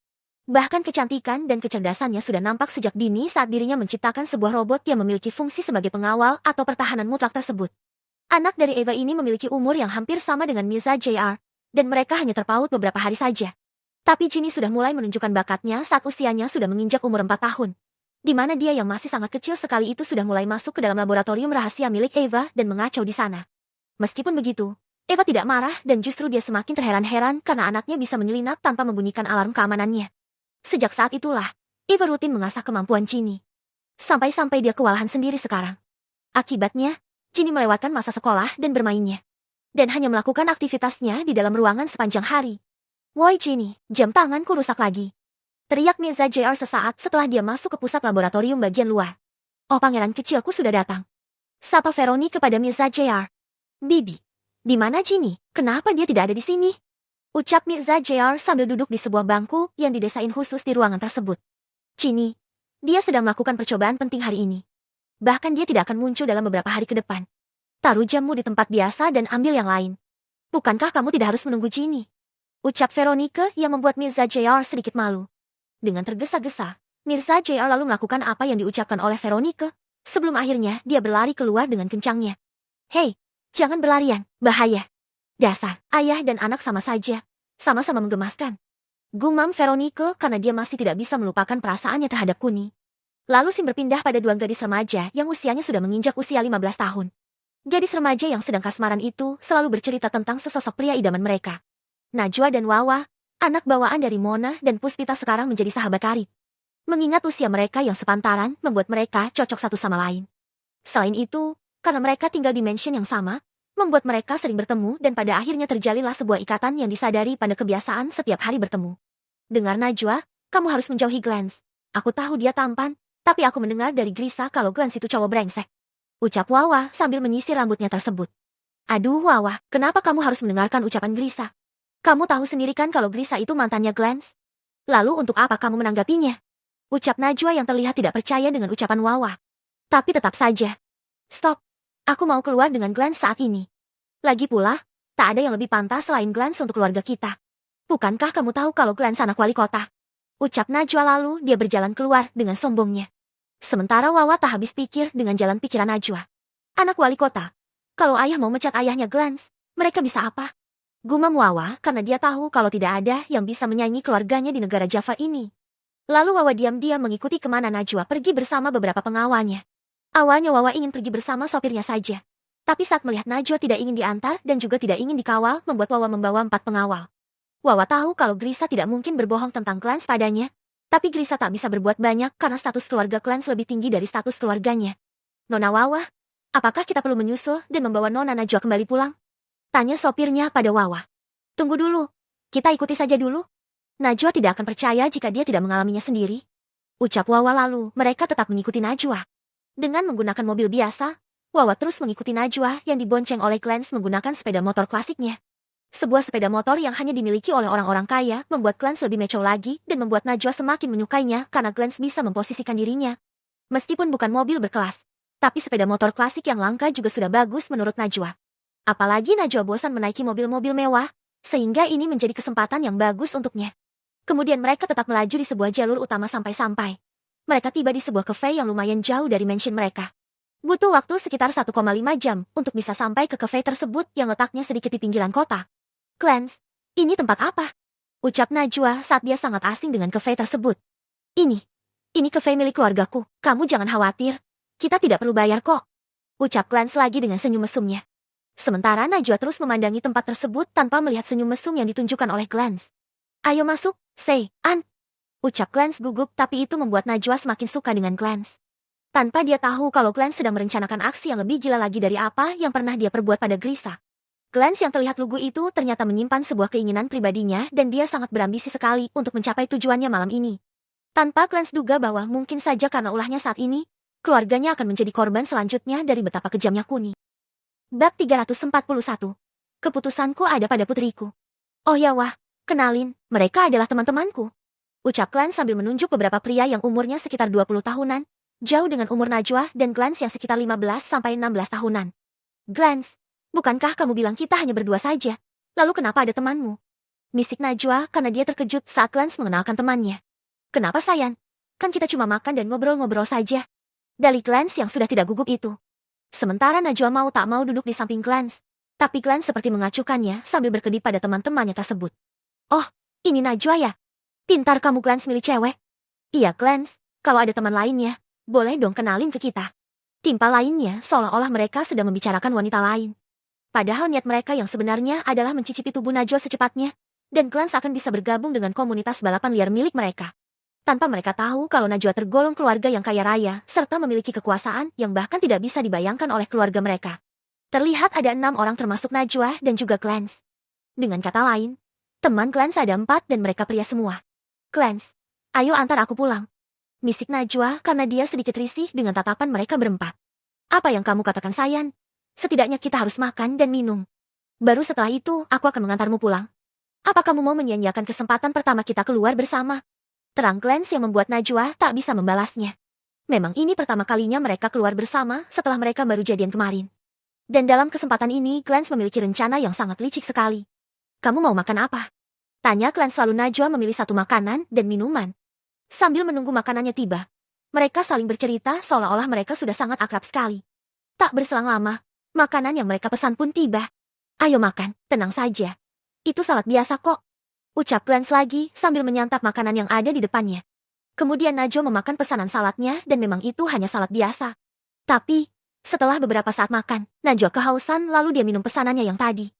Bahkan kecantikan dan kecerdasannya sudah nampak sejak dini saat dirinya menciptakan sebuah robot yang memiliki fungsi sebagai pengawal atau pertahanan mutlak tersebut. Anak dari Eva ini memiliki umur yang hampir sama dengan Mirza JR, dan mereka hanya terpaut beberapa hari saja. Tapi Ginny sudah mulai menunjukkan bakatnya saat usianya sudah menginjak umur 4 tahun. Di mana dia yang masih sangat kecil sekali itu sudah mulai masuk ke dalam laboratorium rahasia milik Eva dan mengacau di sana. Meskipun begitu, Eva tidak marah dan justru dia semakin terheran-heran karena anaknya bisa menyelinap tanpa membunyikan alarm keamanannya. Sejak saat itulah, Eva rutin mengasah kemampuan Ginny. Sampai-sampai dia kewalahan sendiri sekarang. Akibatnya, Ginny melewatkan masa sekolah dan bermainnya. Dan hanya melakukan aktivitasnya di dalam ruangan sepanjang hari. Woi Ginny, jam tanganku rusak lagi. Teriak Mirza JR sesaat setelah dia masuk ke pusat laboratorium bagian luar. Oh pangeran kecilku sudah datang. Sapa Veroni kepada Mirza JR. Bibi, di mana Ginny? Kenapa dia tidak ada di sini? Ucap Mirza JR sambil duduk di sebuah bangku yang didesain khusus di ruangan tersebut. Ginny, dia sedang melakukan percobaan penting hari ini. Bahkan dia tidak akan muncul dalam beberapa hari ke depan. Taruh jammu di tempat biasa dan ambil yang lain. Bukankah kamu tidak harus menunggu Ginny? Ucap Veronica yang membuat Mirza JR sedikit malu. Dengan tergesa-gesa, Mirza JR lalu melakukan apa yang diucapkan oleh Veronica, sebelum akhirnya dia berlari keluar dengan kencangnya. Hei, jangan berlarian, bahaya. Dasar, ayah dan anak sama saja, sama-sama menggemaskan. Gumam Veronica karena dia masih tidak bisa melupakan perasaannya terhadap Kuni. Lalu Sim berpindah pada dua gadis remaja yang usianya sudah menginjak usia 15 tahun. Gadis remaja yang sedang kasmaran itu selalu bercerita tentang sesosok pria idaman mereka. Najwa dan Wawa, anak bawaan dari Mona dan Puspita sekarang menjadi sahabat karib. Mengingat usia mereka yang sepantaran membuat mereka cocok satu sama lain. Selain itu, karena mereka tinggal di mansion yang sama, membuat mereka sering bertemu dan pada akhirnya terjalinlah sebuah ikatan yang disadari pada kebiasaan setiap hari bertemu. Dengar Najwa, kamu harus menjauhi Glance. Aku tahu dia tampan, tapi aku mendengar dari Grisa kalau Glance itu cowok brengsek. Ucap Wawa sambil menyisir rambutnya tersebut. Aduh Wawa, kenapa kamu harus mendengarkan ucapan Grisa? Kamu tahu sendiri kan kalau Grisa itu mantannya Glance? Lalu untuk apa kamu menanggapinya? Ucap Najwa yang terlihat tidak percaya dengan ucapan Wawa. Tapi tetap saja. Stop. Aku mau keluar dengan Glance saat ini. Lagi pula, tak ada yang lebih pantas selain Glance untuk keluarga kita. Bukankah kamu tahu kalau Glance anak wali kota? Ucap Najwa lalu dia berjalan keluar dengan sombongnya. Sementara Wawa tak habis pikir dengan jalan pikiran Najwa. Anak wali kota. Kalau ayah mau mecat ayahnya Glance, mereka bisa apa? Gumam Wawa karena dia tahu kalau tidak ada yang bisa menyanyi keluarganya di negara Java ini. Lalu Wawa diam-diam mengikuti kemana Najwa pergi bersama beberapa pengawalnya. Awalnya Wawa ingin pergi bersama sopirnya saja. Tapi saat melihat Najwa tidak ingin diantar dan juga tidak ingin dikawal membuat Wawa membawa 4 pengawal. Wawa tahu kalau Grisa tidak mungkin berbohong tentang Glance padanya. Tapi Grisa tak bisa berbuat banyak karena status keluarga Glance lebih tinggi dari status keluarganya. Nona Wawa, apakah kita perlu menyusul dan membawa Nona Najwa kembali pulang? Tanya sopirnya pada Wawa. Tunggu dulu, kita ikuti saja dulu. Najwa tidak akan percaya jika dia tidak mengalaminya sendiri. Ucap Wawa lalu, mereka tetap mengikuti Najwa. Dengan menggunakan mobil biasa, Wawa terus mengikuti Najwa yang dibonceng oleh Glance menggunakan sepeda motor klasiknya. Sebuah sepeda motor yang hanya dimiliki oleh orang-orang kaya membuat Glance lebih maco lagi dan membuat Najwa semakin menyukainya karena Glance bisa memposisikan dirinya. Meskipun bukan mobil berkelas, tapi sepeda motor klasik yang langka juga sudah bagus menurut Najwa. Apalagi Najwa bosan menaiki mobil-mobil mewah, sehingga ini menjadi kesempatan yang bagus untuknya. Kemudian mereka tetap melaju di sebuah jalur utama sampai-sampai. Mereka tiba di sebuah cafe yang lumayan jauh dari mansion mereka. Butuh waktu sekitar 1,5 jam untuk bisa sampai ke cafe tersebut yang letaknya sedikit di pinggiran kota. Glance, ini tempat apa? Ucap Najwa saat dia sangat asing dengan cafe tersebut. Ini cafe milik keluargaku, kamu jangan khawatir. Kita tidak perlu bayar kok. Ucap Glance lagi dengan senyum mesumnya. Sementara Najwa terus memandangi tempat tersebut tanpa melihat senyum mesum yang ditunjukkan oleh Glance. Ayo masuk, Say, An. Ucap Glance gugup tapi itu membuat Najwa semakin suka dengan Glance. Tanpa dia tahu kalau Glance sedang merencanakan aksi yang lebih gila lagi dari apa yang pernah dia perbuat pada Grisa. Glance yang terlihat lugu itu ternyata menyimpan sebuah keinginan pribadinya dan dia sangat berambisi sekali untuk mencapai tujuannya malam ini. Tanpa Glance duga bahwa mungkin saja karena ulahnya saat ini, keluarganya akan menjadi korban selanjutnya dari betapa kejamnya Kuni. Bab 341. Keputusanku ada pada putriku. Oh ya wah, kenalin, mereka adalah teman-temanku. Ucap Glance sambil menunjuk beberapa pria yang umurnya sekitar 20 tahunan, jauh dengan umur Najwa dan Glance yang sekitar 15 sampai 16 tahunan. Glance, bukankah kamu bilang kita hanya berdua saja? Lalu kenapa ada temanmu? Misik Najwa karena dia terkejut saat Glance mengenalkan temannya. Kenapa sayang? Kan kita cuma makan dan ngobrol-ngobrol saja. Dalih Glance yang sudah tidak gugup itu. Sementara Najwa mau tak mau duduk di samping Glance. Tapi Glance seperti mengacuhkannya sambil berkedip pada teman-temannya tersebut. Oh, ini Najwa ya? Pintar kamu Glance milih cewek. Iya Glance, kalau ada teman lainnya, boleh dong kenalin ke kita. Timpal lainnya seolah-olah mereka sedang membicarakan wanita lain. Padahal niat mereka yang sebenarnya adalah mencicipi tubuh Najwa secepatnya, dan Glance akan bisa bergabung dengan komunitas balapan liar milik mereka. Tanpa mereka tahu kalau Najwa tergolong keluarga yang kaya raya, serta memiliki kekuasaan yang bahkan tidak bisa dibayangkan oleh keluarga mereka. Terlihat ada 6 orang termasuk Najwa dan juga Glance. Dengan kata lain, teman Glance ada 4 dan mereka pria semua. Glance, ayo antar aku pulang. Misik Najwa karena dia sedikit risih dengan tatapan mereka berempat. Apa yang kamu katakan sayang? Setidaknya kita harus makan dan minum. Baru setelah itu aku akan mengantarmu pulang. Apa kamu mau menyia-nyiakan kesempatan pertama kita keluar bersama? Terang Glance yang membuat Najwa tak bisa membalasnya. Memang ini pertama kalinya mereka keluar bersama setelah mereka baru jadian kemarin. Dan dalam kesempatan ini Glance memiliki rencana yang sangat licik sekali. Kamu mau makan apa? Tanya Glance lalu Najwa memilih satu makanan dan minuman. Sambil menunggu makanannya tiba, mereka saling bercerita seolah-olah mereka sudah sangat akrab sekali. Tak berselang lama, makanan yang mereka pesan pun tiba. Ayo makan, tenang saja. Itu salad biasa kok. Ucap Glance lagi sambil menyantap makanan yang ada di depannya. Kemudian Najwa memakan pesanan saladnya dan memang itu hanya salad biasa. Tapi, setelah beberapa saat makan, Najwa kehausan lalu dia minum pesanannya yang tadi.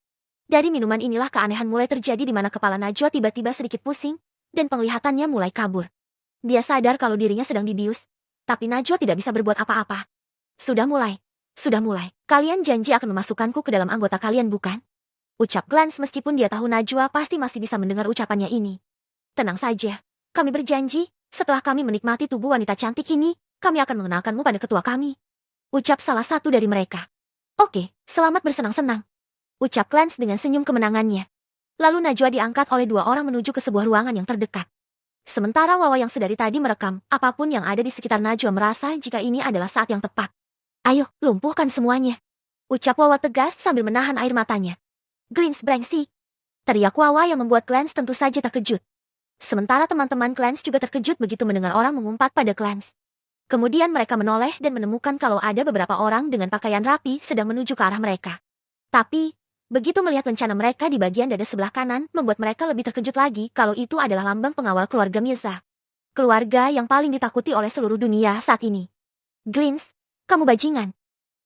Dari minuman inilah keanehan mulai terjadi di mana kepala Najwa tiba-tiba sedikit pusing, dan penglihatannya mulai kabur. Dia sadar kalau dirinya sedang dibius, tapi Najwa tidak bisa berbuat apa-apa. Sudah mulai. Kalian janji akan memasukkanku ke dalam anggota kalian bukan? Ucap Glance meskipun dia tahu Najwa pasti masih bisa mendengar ucapannya ini. Tenang saja, kami berjanji, setelah kami menikmati tubuh wanita cantik ini, kami akan mengenalkanmu pada ketua kami. Ucap salah satu dari mereka. Oke, selamat bersenang-senang. Ucap Glance dengan senyum kemenangannya. Lalu Najwa diangkat oleh 2 orang menuju ke sebuah ruangan yang terdekat. Sementara Wawa yang sedari tadi merekam apapun yang ada di sekitar Najwa merasa jika ini adalah saat yang tepat. Ayo, lumpuhkan semuanya. Ucap Wawa tegas sambil menahan air matanya. Glance brengsek. Teriak Wawa yang membuat Glance tentu saja terkejut. Sementara teman-teman Glance juga terkejut begitu mendengar orang mengumpat pada Glance. Kemudian mereka menoleh dan menemukan kalau ada beberapa orang dengan pakaian rapi sedang menuju ke arah mereka. Tapi, begitu melihat rencana mereka di bagian dada sebelah kanan, membuat mereka lebih terkejut lagi kalau itu adalah lambang pengawal keluarga Mirza. Keluarga yang paling ditakuti oleh seluruh dunia saat ini. Glance, kamu bajingan.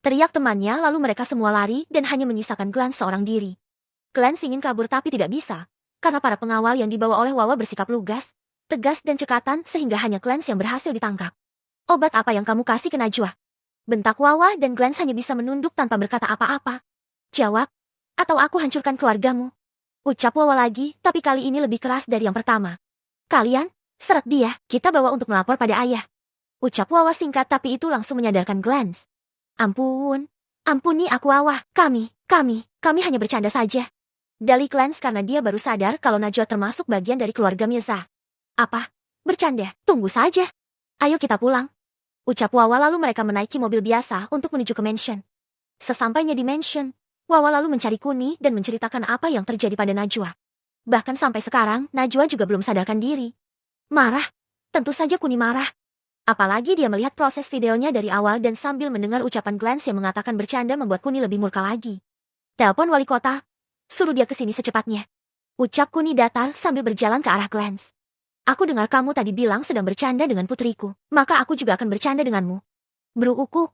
Teriak temannya lalu mereka semua lari dan hanya menyisakan Glance seorang diri. Glance ingin kabur tapi tidak bisa, karena para pengawal yang dibawa oleh Wawa bersikap lugas, tegas dan cekatan sehingga hanya Glance yang berhasil ditangkap. Obat apa yang kamu kasih ke Najwa? Bentak Wawa dan Glance hanya bisa menunduk tanpa berkata apa-apa. Jawab. Atau aku hancurkan keluargamu. Ucap Wawa lagi, tapi kali ini lebih keras dari yang pertama. Kalian, seret dia, kita bawa untuk melapor pada ayah. Ucap Wawa singkat tapi itu langsung menyadarkan Glance. Ampuni aku Wawa, kami hanya bercanda saja. Dalih Glance karena dia baru sadar kalau Najwa termasuk bagian dari keluarga Mirza. Apa? Bercanda? Tunggu saja. Ayo kita pulang. Ucap Wawa lalu mereka menaiki mobil biasa untuk menuju ke mansion. Sesampainya di mansion, Wawa lalu mencari Kuni dan menceritakan apa yang terjadi pada Najwa. Bahkan sampai sekarang, Najwa juga belum sadarkan diri. Marah? Tentu saja Kuni marah. Apalagi dia melihat proses videonya dari awal dan sambil mendengar ucapan Glance yang mengatakan bercanda membuat Kuni lebih murka lagi. Telepon wali kota. Suruh dia ke sini secepatnya. Ucap Kuni datar sambil berjalan ke arah Glance. Aku dengar kamu tadi bilang sedang bercanda dengan putriku, maka aku juga akan bercanda denganmu. Beruuku.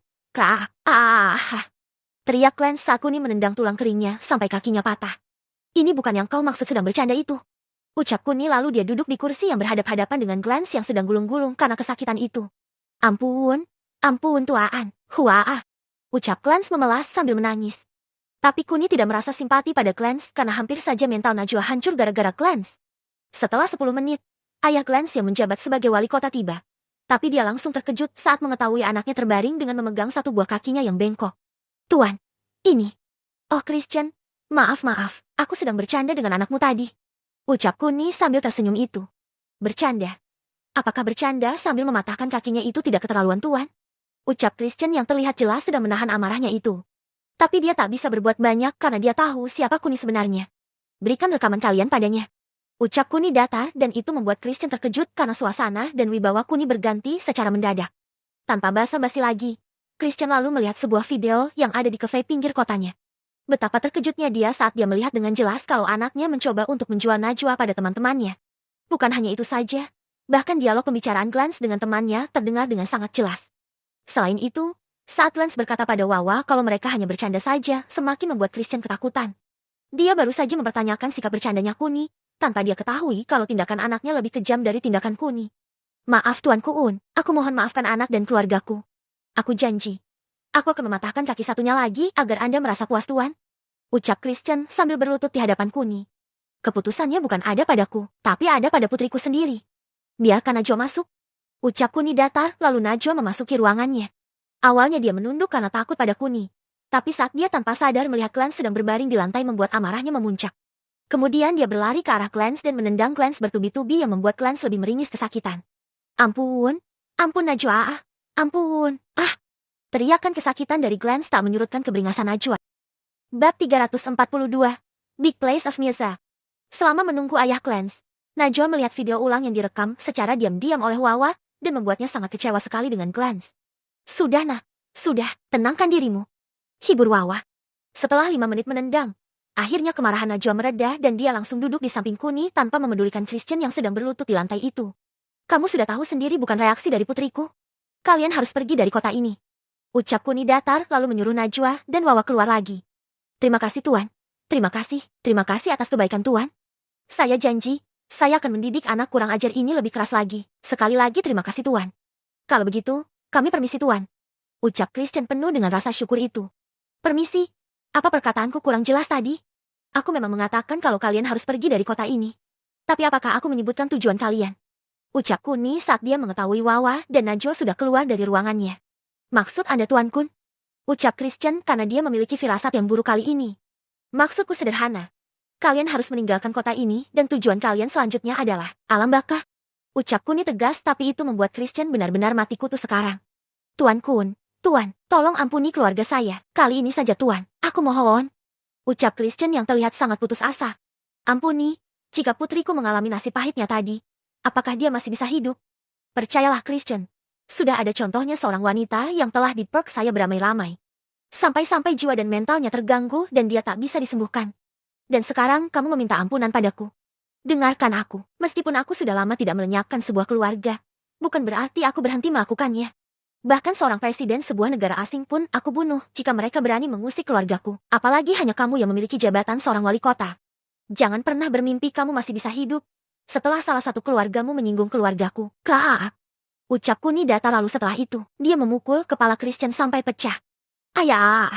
Teriak Glance saat Kuni menendang tulang keringnya sampai kakinya patah. Ini bukan yang kau maksud sedang bercanda itu. Ucap Kuni lalu dia duduk di kursi yang berhadap-hadapan dengan Glance yang sedang gulung-gulung karena kesakitan itu. Ampun, Ampun Tuan, Huaa. Ucap Glance memelas sambil menangis. Tapi Kuni tidak merasa simpati pada Glance karena hampir saja mental Najwa hancur gara-gara Glance. Setelah 10 menit, ayah Glance yang menjabat sebagai wali kota tiba. Tapi dia langsung terkejut saat mengetahui anaknya terbaring dengan memegang satu buah kakinya yang bengkok. Tuan, ini. Oh Christian, maaf, aku sedang bercanda dengan anakmu tadi. Ucap Kuni sambil tersenyum itu. Bercanda? Apakah bercanda sambil mematahkan kakinya itu tidak keterlaluan Tuan? Ucap Christian yang terlihat jelas sedang menahan amarahnya itu. Tapi dia tak bisa berbuat banyak karena dia tahu siapa Kuni sebenarnya. Berikan rekaman kalian padanya. Ucap Kuni datar dan itu membuat Christian terkejut karena suasana dan wibawa Kuni berganti secara mendadak. Tanpa basa-basi lagi, Christian lalu melihat sebuah video yang ada di kafe pinggir kotanya. Betapa terkejutnya dia saat dia melihat dengan jelas kalau anaknya mencoba untuk menjual Najwa pada teman-temannya. Bukan hanya itu saja, bahkan dialog pembicaraan Glance dengan temannya terdengar dengan sangat jelas. Selain itu, saat Glance berkata pada Wawa kalau mereka hanya bercanda saja, semakin membuat Christian ketakutan. Dia baru saja mempertanyakan sikap bercandanya Kuni, tanpa dia ketahui kalau tindakan anaknya lebih kejam dari tindakan Kuni. Maaf Tuan Kuun, aku mohon maafkan anak dan keluargaku. Aku janji. Aku akan mematahkan kaki satunya lagi agar Anda merasa puas Tuan. Ucap Christian sambil berlutut di hadapan Kuni. Keputusannya bukan ada padaku, tapi ada pada putriku sendiri. Biarkan Najwa masuk. Ucap Kuni datar, lalu Najwa memasuki ruangannya. Awalnya dia menunduk karena takut pada Kuni. Tapi saat dia tanpa sadar melihat Glance sedang berbaring di lantai membuat amarahnya memuncak. Kemudian dia berlari ke arah Glance dan menendang Glance bertubi-tubi yang membuat Glance lebih meringis kesakitan. Ampun, ampun Najwa, ampun, Teriakan kesakitan dari Glance tak menyurutkan keberingasan Najwa. Bab 342, Big Place of Mirza. Selama menunggu ayah Glance, Najwa melihat video ulang yang direkam secara diam-diam oleh Wawa, dan membuatnya sangat kecewa sekali dengan Glance. Sudah tenangkan dirimu. Hibur Wawa. Setelah 5 menit menendang, akhirnya kemarahan Najwa mereda dan dia langsung duduk di samping Kuni tanpa memedulikan Christian yang sedang berlutut di lantai itu. Kamu sudah tahu sendiri bukan reaksi dari putriku. Kalian harus pergi dari kota ini. Ucap Kuni datar lalu menyuruh Najwa dan Wawa keluar lagi. Terima kasih Tuan. Terima kasih atas kebaikan Tuan. Saya janji, saya akan mendidik anak kurang ajar ini lebih keras lagi. Sekali lagi terima kasih Tuan. Kalau begitu, kami permisi Tuan. Ucap Christian penuh dengan rasa syukur itu. Permisi, apa perkataanku kurang jelas tadi? Aku memang mengatakan kalau kalian harus pergi dari kota ini. Tapi apakah aku menyebutkan tujuan kalian? Ucap Kuni saat dia mengetahui Wawa dan Najwa sudah keluar dari ruangannya. Maksud Anda Tuan Kun? Ucap Christian karena dia memiliki firasat yang buruk kali ini. Maksudku sederhana. Kalian harus meninggalkan kota ini dan tujuan kalian selanjutnya adalah alam baka. Ucap Kuni tegas tapi itu membuat Christian benar-benar mati kutu sekarang. Tuan Kun, Tuan, tolong ampuni keluarga saya. Kali ini saja Tuan, aku mohon. Ucap Christian yang terlihat sangat putus asa. Ampuni, jika putriku mengalami nasib pahitnya tadi, apakah dia masih bisa hidup? Percayalah Christian, sudah ada contohnya seorang wanita yang telah diperk saya beramai-ramai. Sampai-sampai jiwa dan mentalnya terganggu dan dia tak bisa disembuhkan. Dan sekarang kamu meminta ampunan padaku. Dengarkan aku, meskipun aku sudah lama tidak melenyapkan sebuah keluarga, bukan berarti aku berhenti melakukannya. Bahkan seorang presiden sebuah negara asing pun aku bunuh jika mereka berani mengusik keluargaku. Apalagi hanya kamu yang memiliki jabatan seorang wali kota. Jangan pernah bermimpi kamu masih bisa hidup setelah salah satu keluargamu menyinggung keluargaku. Kaak. Ucap Kuni datar lalu setelah itu, dia memukul kepala Christian sampai pecah. Ayah!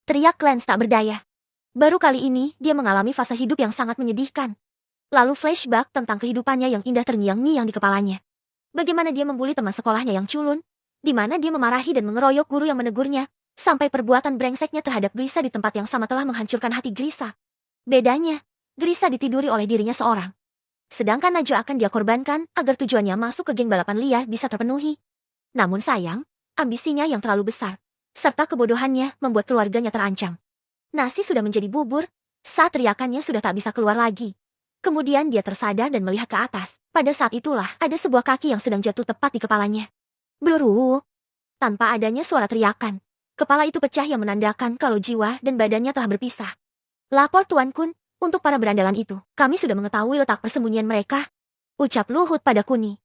Teriak Glance tak berdaya. Baru kali ini dia mengalami fase hidup yang sangat menyedihkan. Lalu flashback tentang kehidupannya yang indah terngiang-ngiang di kepalanya. Bagaimana dia membuli teman sekolahnya yang culun, di mana dia memarahi dan mengeroyok guru yang menegurnya, sampai perbuatan brengseknya terhadap Grisa di tempat yang sama telah menghancurkan hati Grisa. Bedanya, Grisa ditiduri oleh dirinya seorang. Sedangkan Najwa akan dia korbankan agar tujuannya masuk ke geng balapan liar bisa terpenuhi. Namun sayang, ambisinya yang terlalu besar, serta kebodohannya membuat keluarganya terancam. Nasi sudah menjadi bubur, saat teriakannya sudah tak bisa keluar lagi. Kemudian dia tersadar dan melihat ke atas. Pada saat itulah ada sebuah kaki yang sedang jatuh tepat di kepalanya. Bluruk. Tanpa adanya suara teriakan, kepala itu pecah yang menandakan kalau jiwa dan badannya telah berpisah. Lapor Tuan Kun, untuk para berandalan itu, kami sudah mengetahui letak persembunyian mereka. Ucap Luhut pada Kuni.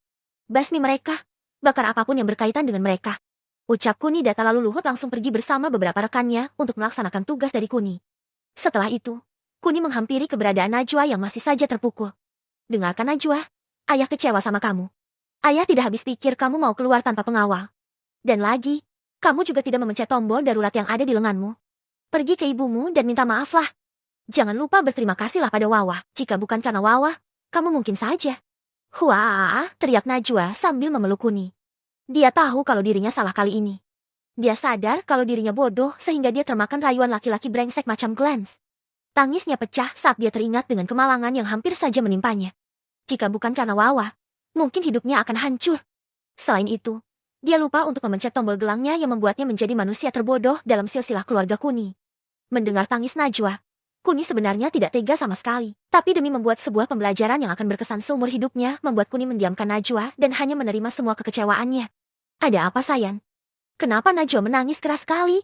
Basmi mereka, bakar apapun yang berkaitan dengan mereka. Ucap Kuni data lalu Luhut langsung pergi bersama beberapa rekannya untuk melaksanakan tugas dari Kuni. Setelah itu, Kuni menghampiri keberadaan Najwa yang masih saja terpukul. Dengarkan Najwa, ayah kecewa sama kamu. Ayah tidak habis pikir kamu mau keluar tanpa pengawal. Dan lagi, kamu juga tidak memencet tombol darurat yang ada di lenganmu. Pergi ke ibumu dan minta maaflah. Jangan lupa berterima kasihlah pada Wawa. Jika bukan karena Wawa, kamu mungkin saja. Huaa, teriak Najwa sambil memeluk Kuni. Dia tahu kalau dirinya salah kali ini. Dia sadar kalau dirinya bodoh sehingga dia termakan rayuan laki-laki brengsek macam Glance. Tangisnya pecah saat dia teringat dengan kemalangan yang hampir saja menimpanya. Jika bukan karena Wawa, mungkin hidupnya akan hancur. Selain itu, dia lupa untuk memencet tombol gelangnya yang membuatnya menjadi manusia terbodoh dalam silsilah keluarga Kuni. Mendengar tangis Najwa, Kuni sebenarnya tidak tega sama sekali. Tapi demi membuat sebuah pembelajaran yang akan berkesan seumur hidupnya, membuat Kuni mendiamkan Najwa dan hanya menerima semua kekecewaannya. Ada apa sayang? Kenapa Najwa menangis keras sekali?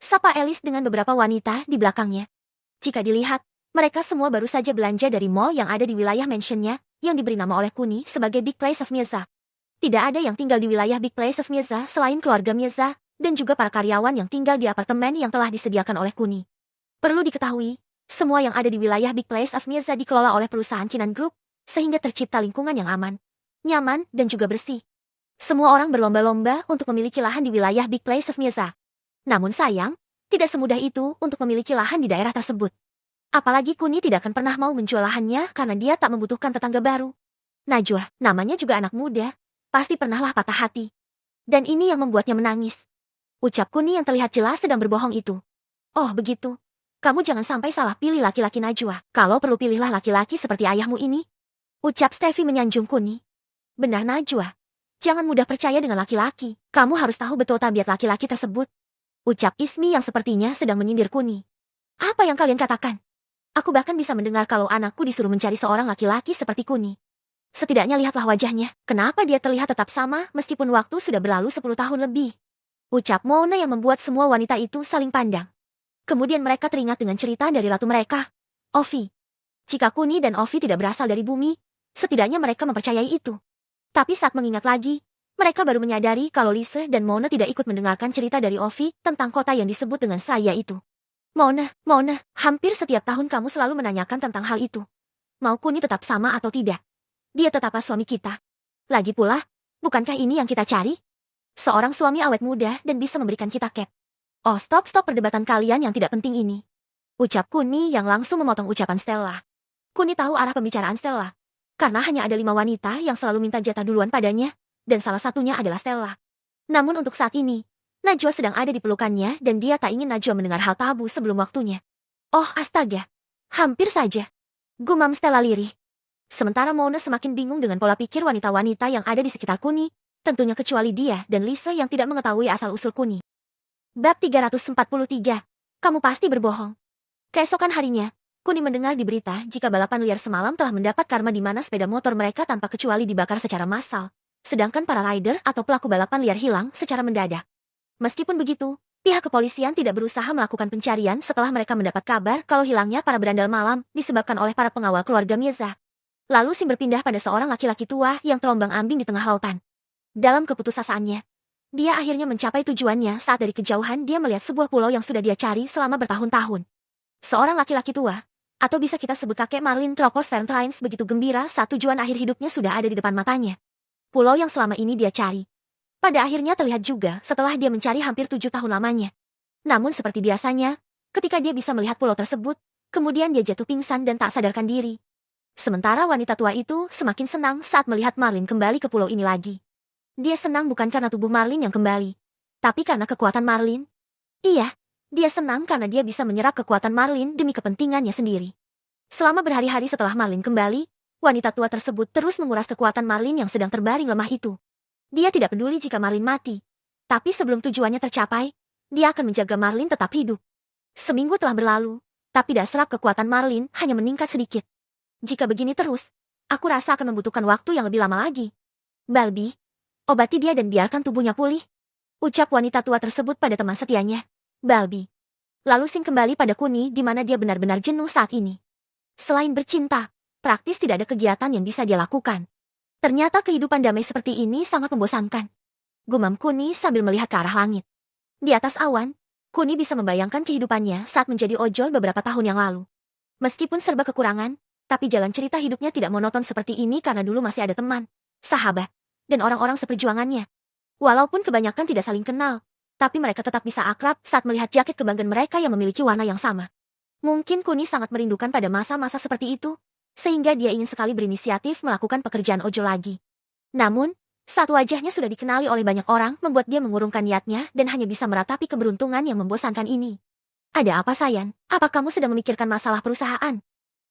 Sapa Alice dengan beberapa wanita di belakangnya. Jika dilihat, mereka semua baru saja belanja dari mall yang ada di wilayah mansionnya, yang diberi nama oleh Kuni sebagai Big Place of Mirza. Tidak ada yang tinggal di wilayah Big Place of Mirza selain keluarga Mirza, dan juga para karyawan yang tinggal di apartemen yang telah disediakan oleh Kuni. Perlu diketahui, semua yang ada di wilayah Big Place of Mirza dikelola oleh perusahaan Kinan Group, sehingga tercipta lingkungan yang aman, nyaman, dan juga bersih. Semua orang berlomba-lomba untuk memiliki lahan di wilayah Big Place of Mirza. Namun sayang, tidak semudah itu untuk memiliki lahan di daerah tersebut. Apalagi Kuni tidak akan pernah mau menjual lahannya karena dia tak membutuhkan tetangga baru. Najwa, namanya juga anak muda, pasti pernahlah patah hati. Dan ini yang membuatnya menangis. Ucap Kuni yang terlihat jelas sedang berbohong itu. Oh begitu. Kamu jangan sampai salah pilih laki-laki Najwa. Kalau perlu pilihlah laki-laki seperti ayahmu ini. Ucap Steffi menyanjung Kuni. Benar Najwa. Jangan mudah percaya dengan laki-laki. Kamu harus tahu betul tabiat laki-laki tersebut. Ucap Ismi yang sepertinya sedang menyindir Kuni. Apa yang kalian katakan? Aku bahkan bisa mendengar kalau anakku disuruh mencari seorang laki-laki seperti Kuni. Setidaknya lihatlah wajahnya. Kenapa dia terlihat tetap sama meskipun waktu sudah berlalu 10 tahun lebih? Ucap Mona yang membuat semua wanita itu saling pandang. Kemudian mereka teringat dengan cerita dari ratu mereka, Ovi. Jika Kuni dan Ovi tidak berasal dari bumi, setidaknya mereka mempercayai itu. Tapi saat mengingat lagi, mereka baru menyadari kalau Lise dan Mona tidak ikut mendengarkan cerita dari Ovi tentang kota yang disebut dengan saya itu. Mona, hampir setiap tahun kamu selalu menanyakan tentang hal itu. Mau Kuni tetap sama atau tidak? Dia tetaplah suami kita. Lagi pula, bukankah ini yang kita cari? Seorang suami awet muda dan bisa memberikan kita cap. Oh stop perdebatan kalian yang tidak penting ini. Ucap Kuni yang langsung memotong ucapan Stella. Kuni tahu arah pembicaraan Stella. Karena hanya ada 5 wanita yang selalu minta jatah duluan padanya, dan salah satunya adalah Stella. Namun untuk saat ini, Najwa sedang ada di pelukannya dan dia tak ingin Najwa mendengar hal tabu sebelum waktunya. Oh astaga, hampir saja. Gumam Stella lirih. Sementara Mona semakin bingung dengan pola pikir wanita-wanita yang ada di sekitar Kuni, tentunya kecuali dia dan Lise yang tidak mengetahui asal-usul Kuni. Bab 343, kamu pasti berbohong. Keesokan harinya, Kuni mendengar di berita jika balapan liar semalam telah mendapat karma di mana sepeda motor mereka tanpa kecuali dibakar secara massal, sedangkan para rider atau pelaku balapan liar hilang secara mendadak. Meskipun begitu, pihak kepolisian tidak berusaha melakukan pencarian setelah mereka mendapat kabar kalau hilangnya para berandal malam disebabkan oleh para pengawal keluarga Mirza. Lalu Sim berpindah pada seorang laki-laki tua yang terombang-ambing di tengah lautan. Dalam keputusasaannya, dia akhirnya mencapai tujuannya saat dari kejauhan dia melihat sebuah pulau yang sudah dia cari selama bertahun-tahun. Seorang laki-laki tua, atau bisa kita sebut kakek Marlin Tropos Valentines begitu gembira saat tujuan akhir hidupnya sudah ada di depan matanya. Pulau yang selama ini dia cari. Pada akhirnya terlihat juga setelah dia mencari hampir 7 tahun lamanya. Namun seperti biasanya, ketika dia bisa melihat pulau tersebut, kemudian dia jatuh pingsan dan tak sadarkan diri. Sementara wanita tua itu semakin senang saat melihat Marlin kembali ke pulau ini lagi. Dia senang bukan karena tubuh Marlin yang kembali, tapi karena kekuatan Marlin. Iya, dia senang karena dia bisa menyerap kekuatan Marlin demi kepentingannya sendiri. Selama berhari-hari setelah Marlin kembali, wanita tua tersebut terus menguras kekuatan Marlin yang sedang terbaring lemah itu. Dia tidak peduli jika Marlin mati, tapi sebelum tujuannya tercapai, dia akan menjaga Marlin tetap hidup. Seminggu telah berlalu, tapi dasar kekuatan Marlin hanya meningkat sedikit. Jika begini terus, aku rasa akan membutuhkan waktu yang lebih lama lagi. Balbi, obati dia dan biarkan tubuhnya pulih. Ucap wanita tua tersebut pada teman setianya, Balbi. Lalu Sim kembali pada Kuni di mana dia benar-benar jenuh saat ini. Selain bercinta, praktis tidak ada kegiatan yang bisa dia lakukan. Ternyata kehidupan damai seperti ini sangat membosankan. Gumam Kuni sambil melihat ke arah langit. Di atas awan, Kuni bisa membayangkan kehidupannya saat menjadi ojol beberapa tahun yang lalu. Meskipun serba kekurangan, tapi jalan cerita hidupnya tidak monoton seperti ini karena dulu masih ada teman, sahabat, dan orang-orang seperjuangannya. Walaupun kebanyakan tidak saling kenal, tapi mereka tetap bisa akrab saat melihat jaket kebanggaan mereka yang memiliki warna yang sama. Mungkin Kuni sangat merindukan pada masa-masa seperti itu, sehingga dia ingin sekali berinisiatif melakukan pekerjaan ojol lagi. Namun, saat wajahnya sudah dikenali oleh banyak orang membuat dia mengurungkan niatnya dan hanya bisa meratapi keberuntungan yang membosankan ini. Ada apa Sayan? Apa kamu sedang memikirkan masalah perusahaan?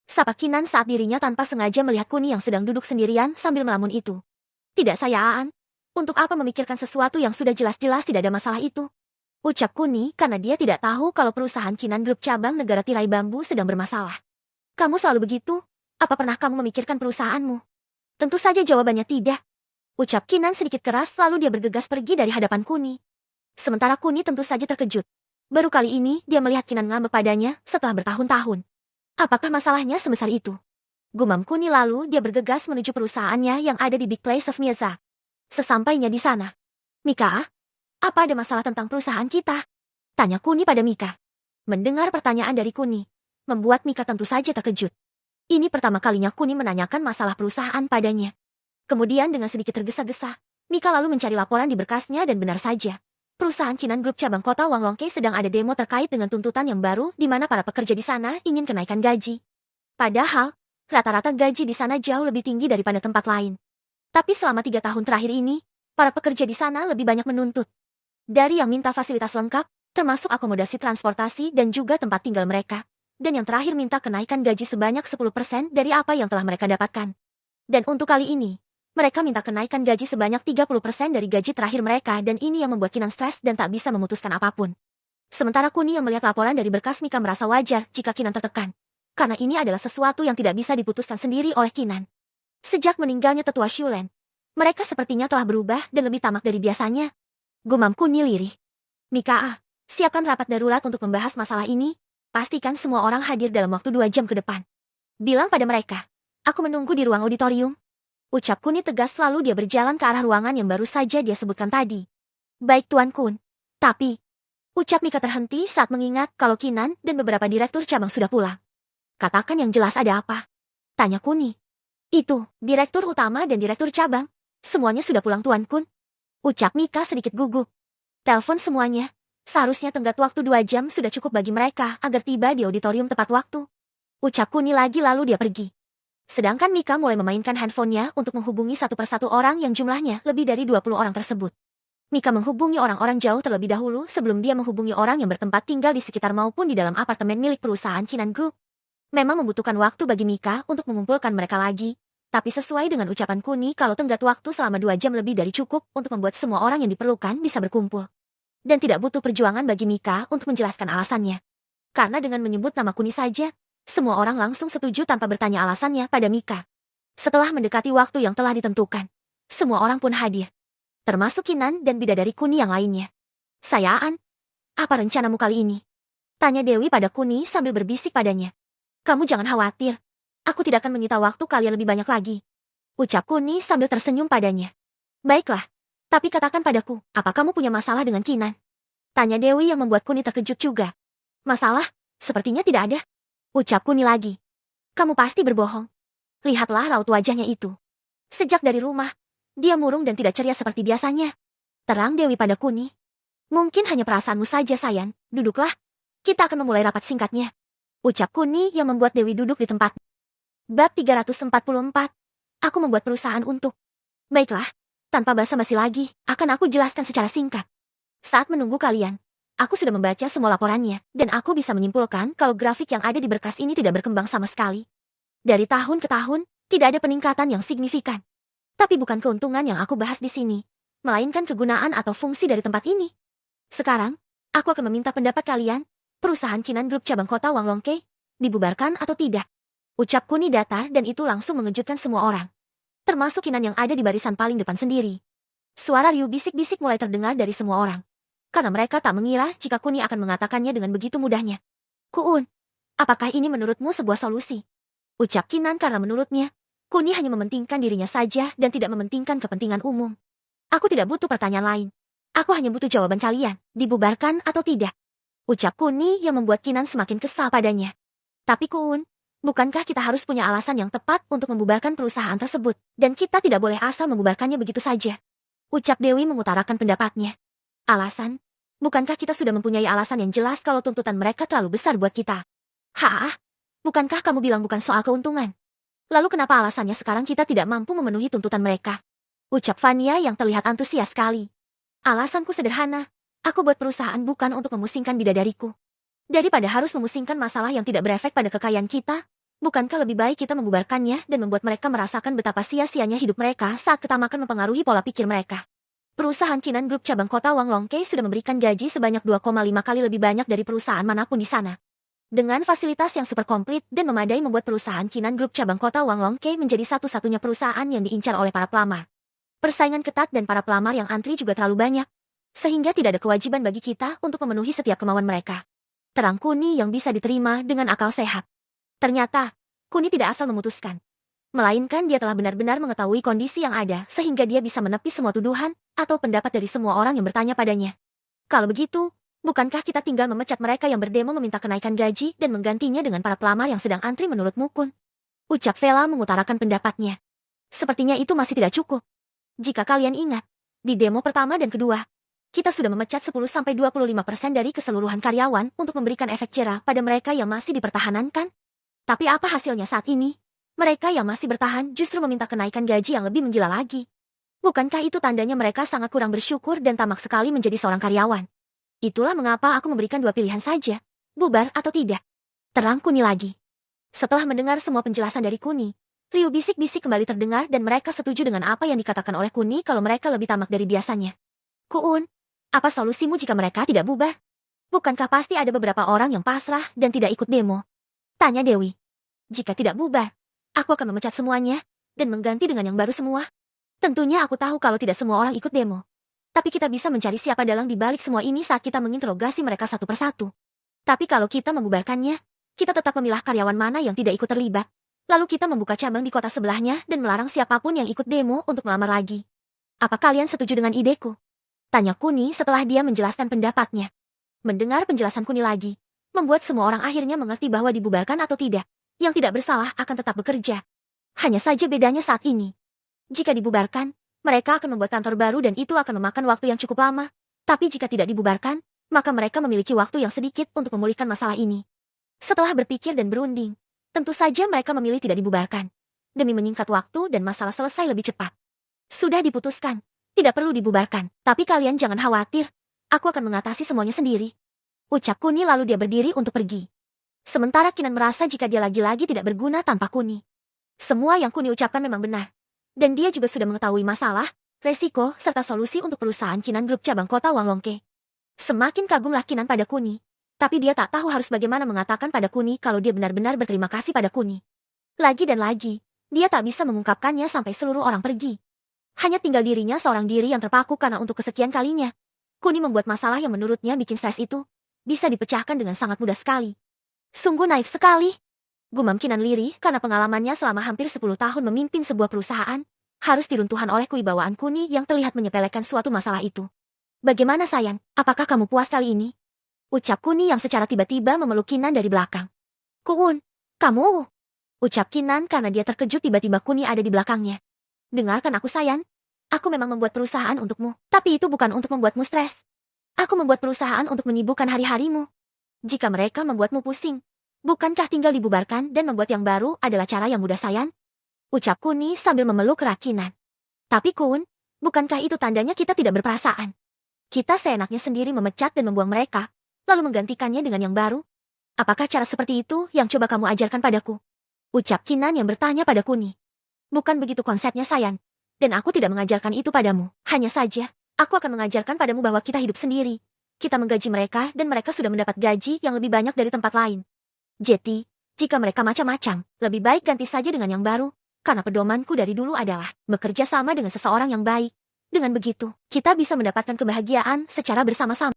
Sapa Kinan saat dirinya tanpa sengaja melihat Kuni yang sedang duduk sendirian sambil melamun itu. Tidak saya Aan. Untuk apa memikirkan sesuatu yang sudah jelas-jelas tidak ada masalah itu? Ucap Kuni karena dia tidak tahu kalau perusahaan Kinan Group cabang negara tirai bambu sedang bermasalah. Kamu selalu begitu? Apa pernah kamu memikirkan perusahaanmu? Tentu saja jawabannya tidak. Ucap Kinan sedikit keras lalu dia bergegas pergi dari hadapan Kuni. Sementara Kuni tentu saja terkejut. Baru kali ini dia melihat Kinan ngambek padanya setelah bertahun-tahun. Apakah masalahnya sebesar itu? Gumam Kuni lalu dia bergegas menuju perusahaannya yang ada di Big Place of Miaza. Sesampainya di sana. Mika, apa ada masalah tentang perusahaan kita? Tanya Kuni pada Mika. Mendengar pertanyaan dari Kuni, membuat Mika tentu saja terkejut. Ini pertama kalinya Kuni menanyakan masalah perusahaan padanya. Kemudian dengan sedikit tergesa-gesa, Mika lalu mencari laporan di berkasnya dan benar saja. Perusahaan Kinan Group cabang kota Wanglongke sedang ada demo terkait dengan tuntutan yang baru di mana para pekerja di sana ingin kenaikan gaji. Padahal, rata-rata gaji di sana jauh lebih tinggi daripada tempat lain. Tapi selama 3 tahun terakhir ini, para pekerja di sana lebih banyak menuntut. Dari yang minta fasilitas lengkap, termasuk akomodasi transportasi dan juga tempat tinggal mereka. Dan yang terakhir minta kenaikan gaji sebanyak 10% dari apa yang telah mereka dapatkan. Dan untuk kali ini, mereka minta kenaikan gaji sebanyak 30% dari gaji terakhir mereka dan ini yang membuat Kinan stres dan tak bisa memutuskan apapun. Sementara Kuni yang melihat laporan dari berkas Mika merasa wajar jika Kinan tertekan. Karena ini adalah sesuatu yang tidak bisa diputuskan sendiri oleh Kinan. Sejak meninggalnya tetua Shulen, mereka sepertinya telah berubah dan lebih tamak dari biasanya. Gumam Kuni lirih. Mika, siapkan rapat darurat untuk membahas masalah ini. Pastikan semua orang hadir dalam waktu 2 jam ke depan. Bilang pada mereka, aku menunggu di ruang auditorium. Ucap Kuni tegas lalu dia berjalan ke arah ruangan yang baru saja dia sebutkan tadi. Baik Tuan Kun. Tapi, ucap Mika terhenti saat mengingat kalau Kinan dan beberapa direktur cabang sudah pulang. Katakan yang jelas ada apa? Tanya Kuni. Itu, direktur utama dan direktur cabang. Semuanya sudah pulang Tuan Kun. Ucap Mika sedikit gugup. Telepon semuanya. Seharusnya tenggat waktu 2 jam sudah cukup bagi mereka agar tiba di auditorium tepat waktu. Ucap Kuni lagi lalu dia pergi. Sedangkan Mika mulai memainkan handphonenya untuk menghubungi satu persatu orang yang jumlahnya lebih dari 20 orang tersebut. Mika menghubungi orang-orang jauh terlebih dahulu sebelum dia menghubungi orang yang bertempat tinggal di sekitar maupun di dalam apartemen milik perusahaan Kinan Group. Memang membutuhkan waktu bagi Mika untuk mengumpulkan mereka lagi. Tapi sesuai dengan ucapan Kuni kalau tenggat waktu selama 2 jam lebih dari cukup untuk membuat semua orang yang diperlukan bisa berkumpul. Dan tidak butuh perjuangan bagi Mika untuk menjelaskan alasannya. Karena dengan menyebut nama Kuni saja, semua orang langsung setuju tanpa bertanya alasannya pada Mika. Setelah mendekati waktu yang telah ditentukan, semua orang pun hadir. Termasuk Kinan dan bidadari Kuni yang lainnya. Sayaan, apa rencanamu kali ini? Tanya Dewi pada Kuni sambil berbisik padanya. Kamu jangan khawatir. Aku tidak akan menyita waktu kalian lebih banyak lagi. Ucap Kuni sambil tersenyum padanya. Baiklah, tapi katakan padaku, apa kamu punya masalah dengan Kinan? Tanya Dewi yang membuat Kuni terkejut juga. Masalah? Sepertinya tidak ada. Ucap Kuni lagi. Kamu pasti berbohong. Lihatlah raut wajahnya itu. Sejak dari rumah, dia murung dan tidak ceria seperti biasanya. Terang Dewi pada Kuni. Mungkin hanya perasaanmu saja sayang, duduklah. Kita akan memulai rapat singkatnya. Ucap Kuni yang membuat Dewi duduk di tempat. Bab 344. Aku membuat perusahaan untuk. Baiklah, tanpa basa-basi lagi, akan aku jelaskan secara singkat. Saat menunggu kalian, aku sudah membaca semua laporannya, dan aku bisa menyimpulkan kalau grafik yang ada di berkas ini tidak berkembang sama sekali. Dari tahun ke tahun, tidak ada peningkatan yang signifikan. Tapi bukan keuntungan yang aku bahas di sini, melainkan kegunaan atau fungsi dari tempat ini. Sekarang, aku akan meminta pendapat kalian, perusahaan Kinan Group cabang kota Wanglongke, dibubarkan atau tidak? Ucap Kuni datar dan itu langsung mengejutkan semua orang. Termasuk Kinan yang ada di barisan paling depan sendiri. Suara riuh bisik-bisik mulai terdengar dari semua orang. Karena mereka tak mengira jika Kuni akan mengatakannya dengan begitu mudahnya. Kuun, apakah ini menurutmu sebuah solusi? Ucap Kinan karena menurutnya, Kuni hanya mementingkan dirinya saja dan tidak mementingkan kepentingan umum. Aku tidak butuh pertanyaan lain. Aku hanya butuh jawaban kalian, dibubarkan atau tidak. Ucap Kuni yang membuat Kinan semakin kesal padanya. Tapi Kuun, bukankah kita harus punya alasan yang tepat untuk membubarkan perusahaan tersebut, dan kita tidak boleh asal membubarkannya begitu saja? Ucap Dewi mengutarakan pendapatnya. Alasan? Bukankah kita sudah mempunyai alasan yang jelas kalau tuntutan mereka terlalu besar buat kita? Hah? Bukankah kamu bilang bukan soal keuntungan? Lalu kenapa alasannya sekarang kita tidak mampu memenuhi tuntutan mereka? Ucap Vania yang terlihat antusias sekali. Alasanku sederhana. Aku buat perusahaan bukan untuk memusingkan bidadariku. Daripada harus memusingkan masalah yang tidak berefek pada kekayaan kita, bukankah lebih baik kita membubarkannya dan membuat mereka merasakan betapa sia-sianya hidup mereka saat ketamakan mempengaruhi pola pikir mereka. Perusahaan Kinan Group cabang kota Wanglongke sudah memberikan gaji sebanyak 2,5 kali lebih banyak dari perusahaan manapun di sana. Dengan fasilitas yang super komplit dan memadai membuat perusahaan Kinan Group cabang kota Wanglongke menjadi satu-satunya perusahaan yang diincar oleh para pelamar. Persaingan ketat dan para pelamar yang antri juga terlalu banyak, sehingga tidak ada kewajiban bagi kita untuk memenuhi setiap kemauan mereka. Terang Kuni yang bisa diterima dengan akal sehat. Ternyata, Kuni tidak asal memutuskan. Melainkan dia telah benar-benar mengetahui kondisi yang ada sehingga dia bisa menepis semua tuduhan atau pendapat dari semua orang yang bertanya padanya. Kalau begitu, bukankah kita tinggal memecat mereka yang berdemo meminta kenaikan gaji dan menggantinya dengan para pelamar yang sedang antri menurut Mukun? Ucap Vela mengutarakan pendapatnya. Sepertinya itu masih tidak cukup. Jika kalian ingat, di demo pertama dan kedua, kita sudah memecat 10-25% dari keseluruhan karyawan untuk memberikan efek jera pada mereka yang masih dipertahankan. Tapi apa hasilnya saat ini? Mereka yang masih bertahan justru meminta kenaikan gaji yang lebih menggila lagi. Bukankah itu tandanya mereka sangat kurang bersyukur dan tamak sekali menjadi seorang karyawan? Itulah mengapa aku memberikan dua pilihan saja, bubar atau tidak. Terang Kuni lagi. Setelah mendengar semua penjelasan dari Kuni, riuh bisik-bisik kembali terdengar dan mereka setuju dengan apa yang dikatakan oleh Kuni kalau mereka lebih tamak dari biasanya. Kuun, apa solusimu jika mereka tidak bubar? Bukankah pasti ada beberapa orang yang pasrah dan tidak ikut demo? Tanya Dewi. Jika tidak bubar, aku akan memecat semuanya, dan mengganti dengan yang baru semua. Tentunya aku tahu kalau tidak semua orang ikut demo. Tapi kita bisa mencari siapa dalang di balik semua ini saat kita menginterogasi mereka satu persatu. Tapi kalau kita membubarkannya, kita tetap memilah karyawan mana yang tidak ikut terlibat. Lalu kita membuka cabang di kota sebelahnya dan melarang siapapun yang ikut demo untuk melamar lagi. Apa kalian setuju dengan ideku? Tanya Kuni setelah dia menjelaskan pendapatnya. Mendengar penjelasan Kuni lagi, membuat semua orang akhirnya mengerti bahwa dibubarkan atau tidak. Yang tidak bersalah akan tetap bekerja. Hanya saja bedanya saat ini. Jika dibubarkan, mereka akan membuat kantor baru dan itu akan memakan waktu yang cukup lama. Tapi jika tidak dibubarkan, maka mereka memiliki waktu yang sedikit untuk memulihkan masalah ini. Setelah berpikir dan berunding, tentu saja mereka memilih tidak dibubarkan. Demi menyingkat waktu dan masalah selesai lebih cepat. Sudah diputuskan, tidak perlu dibubarkan. Tapi kalian jangan khawatir, aku akan mengatasi semuanya sendiri. Ucap Kuni lalu dia berdiri untuk pergi. Sementara Kinan merasa jika dia lagi-lagi tidak berguna tanpa Kuni. Semua yang Kuni ucapkan memang benar. Dan dia juga sudah mengetahui masalah, resiko, serta solusi untuk perusahaan Kinan Group cabang kota Wanglongke. Semakin kagumlah Kinan pada Kuni. Tapi dia tak tahu harus bagaimana mengatakan pada Kuni kalau dia benar-benar berterima kasih pada Kuni. Lagi dan lagi, dia tak bisa mengungkapkannya sampai seluruh orang pergi. Hanya tinggal dirinya seorang diri yang terpaku karena untuk kesekian kalinya. Kuni membuat masalah yang menurutnya bikin stres itu bisa dipecahkan dengan sangat mudah sekali. Sungguh naif sekali. Gumam Kinan lirih karena pengalamannya selama hampir 10 tahun memimpin sebuah perusahaan, harus diruntuhkan oleh kewibawaan Kuni yang terlihat menyepelekan suatu masalah itu. Bagaimana sayang, apakah kamu puas kali ini? Ucap Kuni yang secara tiba-tiba memeluk Kinan dari belakang. Kuun, kamu? Ucap Kinan karena dia terkejut tiba-tiba Kuni ada di belakangnya. Dengarkan aku sayang, aku memang membuat perusahaan untukmu, tapi itu bukan untuk membuatmu stres. Aku membuat perusahaan untuk menyibukkan hari-harimu. Jika mereka membuatmu pusing, bukankah tinggal dibubarkan dan membuat yang baru adalah cara yang mudah sayang? Ucap Kuni sambil memeluk erat Kinan. Tapi Kun, bukankah itu tandanya kita tidak berperasaan? Kita seenaknya sendiri memecat dan membuang mereka, lalu menggantikannya dengan yang baru? Apakah cara seperti itu yang coba kamu ajarkan padaku? Ucap Kinan yang bertanya pada Kuni. Bukan begitu konsepnya sayang, dan aku tidak mengajarkan itu padamu. Hanya saja, aku akan mengajarkan padamu bahwa kita hidup sendiri. Kita menggaji mereka dan mereka sudah mendapat gaji yang lebih banyak dari tempat lain. Jadi, jika mereka macam-macam, lebih baik ganti saja dengan yang baru. Karena pedomanku dari dulu adalah bekerja sama dengan seseorang yang baik. Dengan begitu, kita bisa mendapatkan kebahagiaan secara bersama-sama.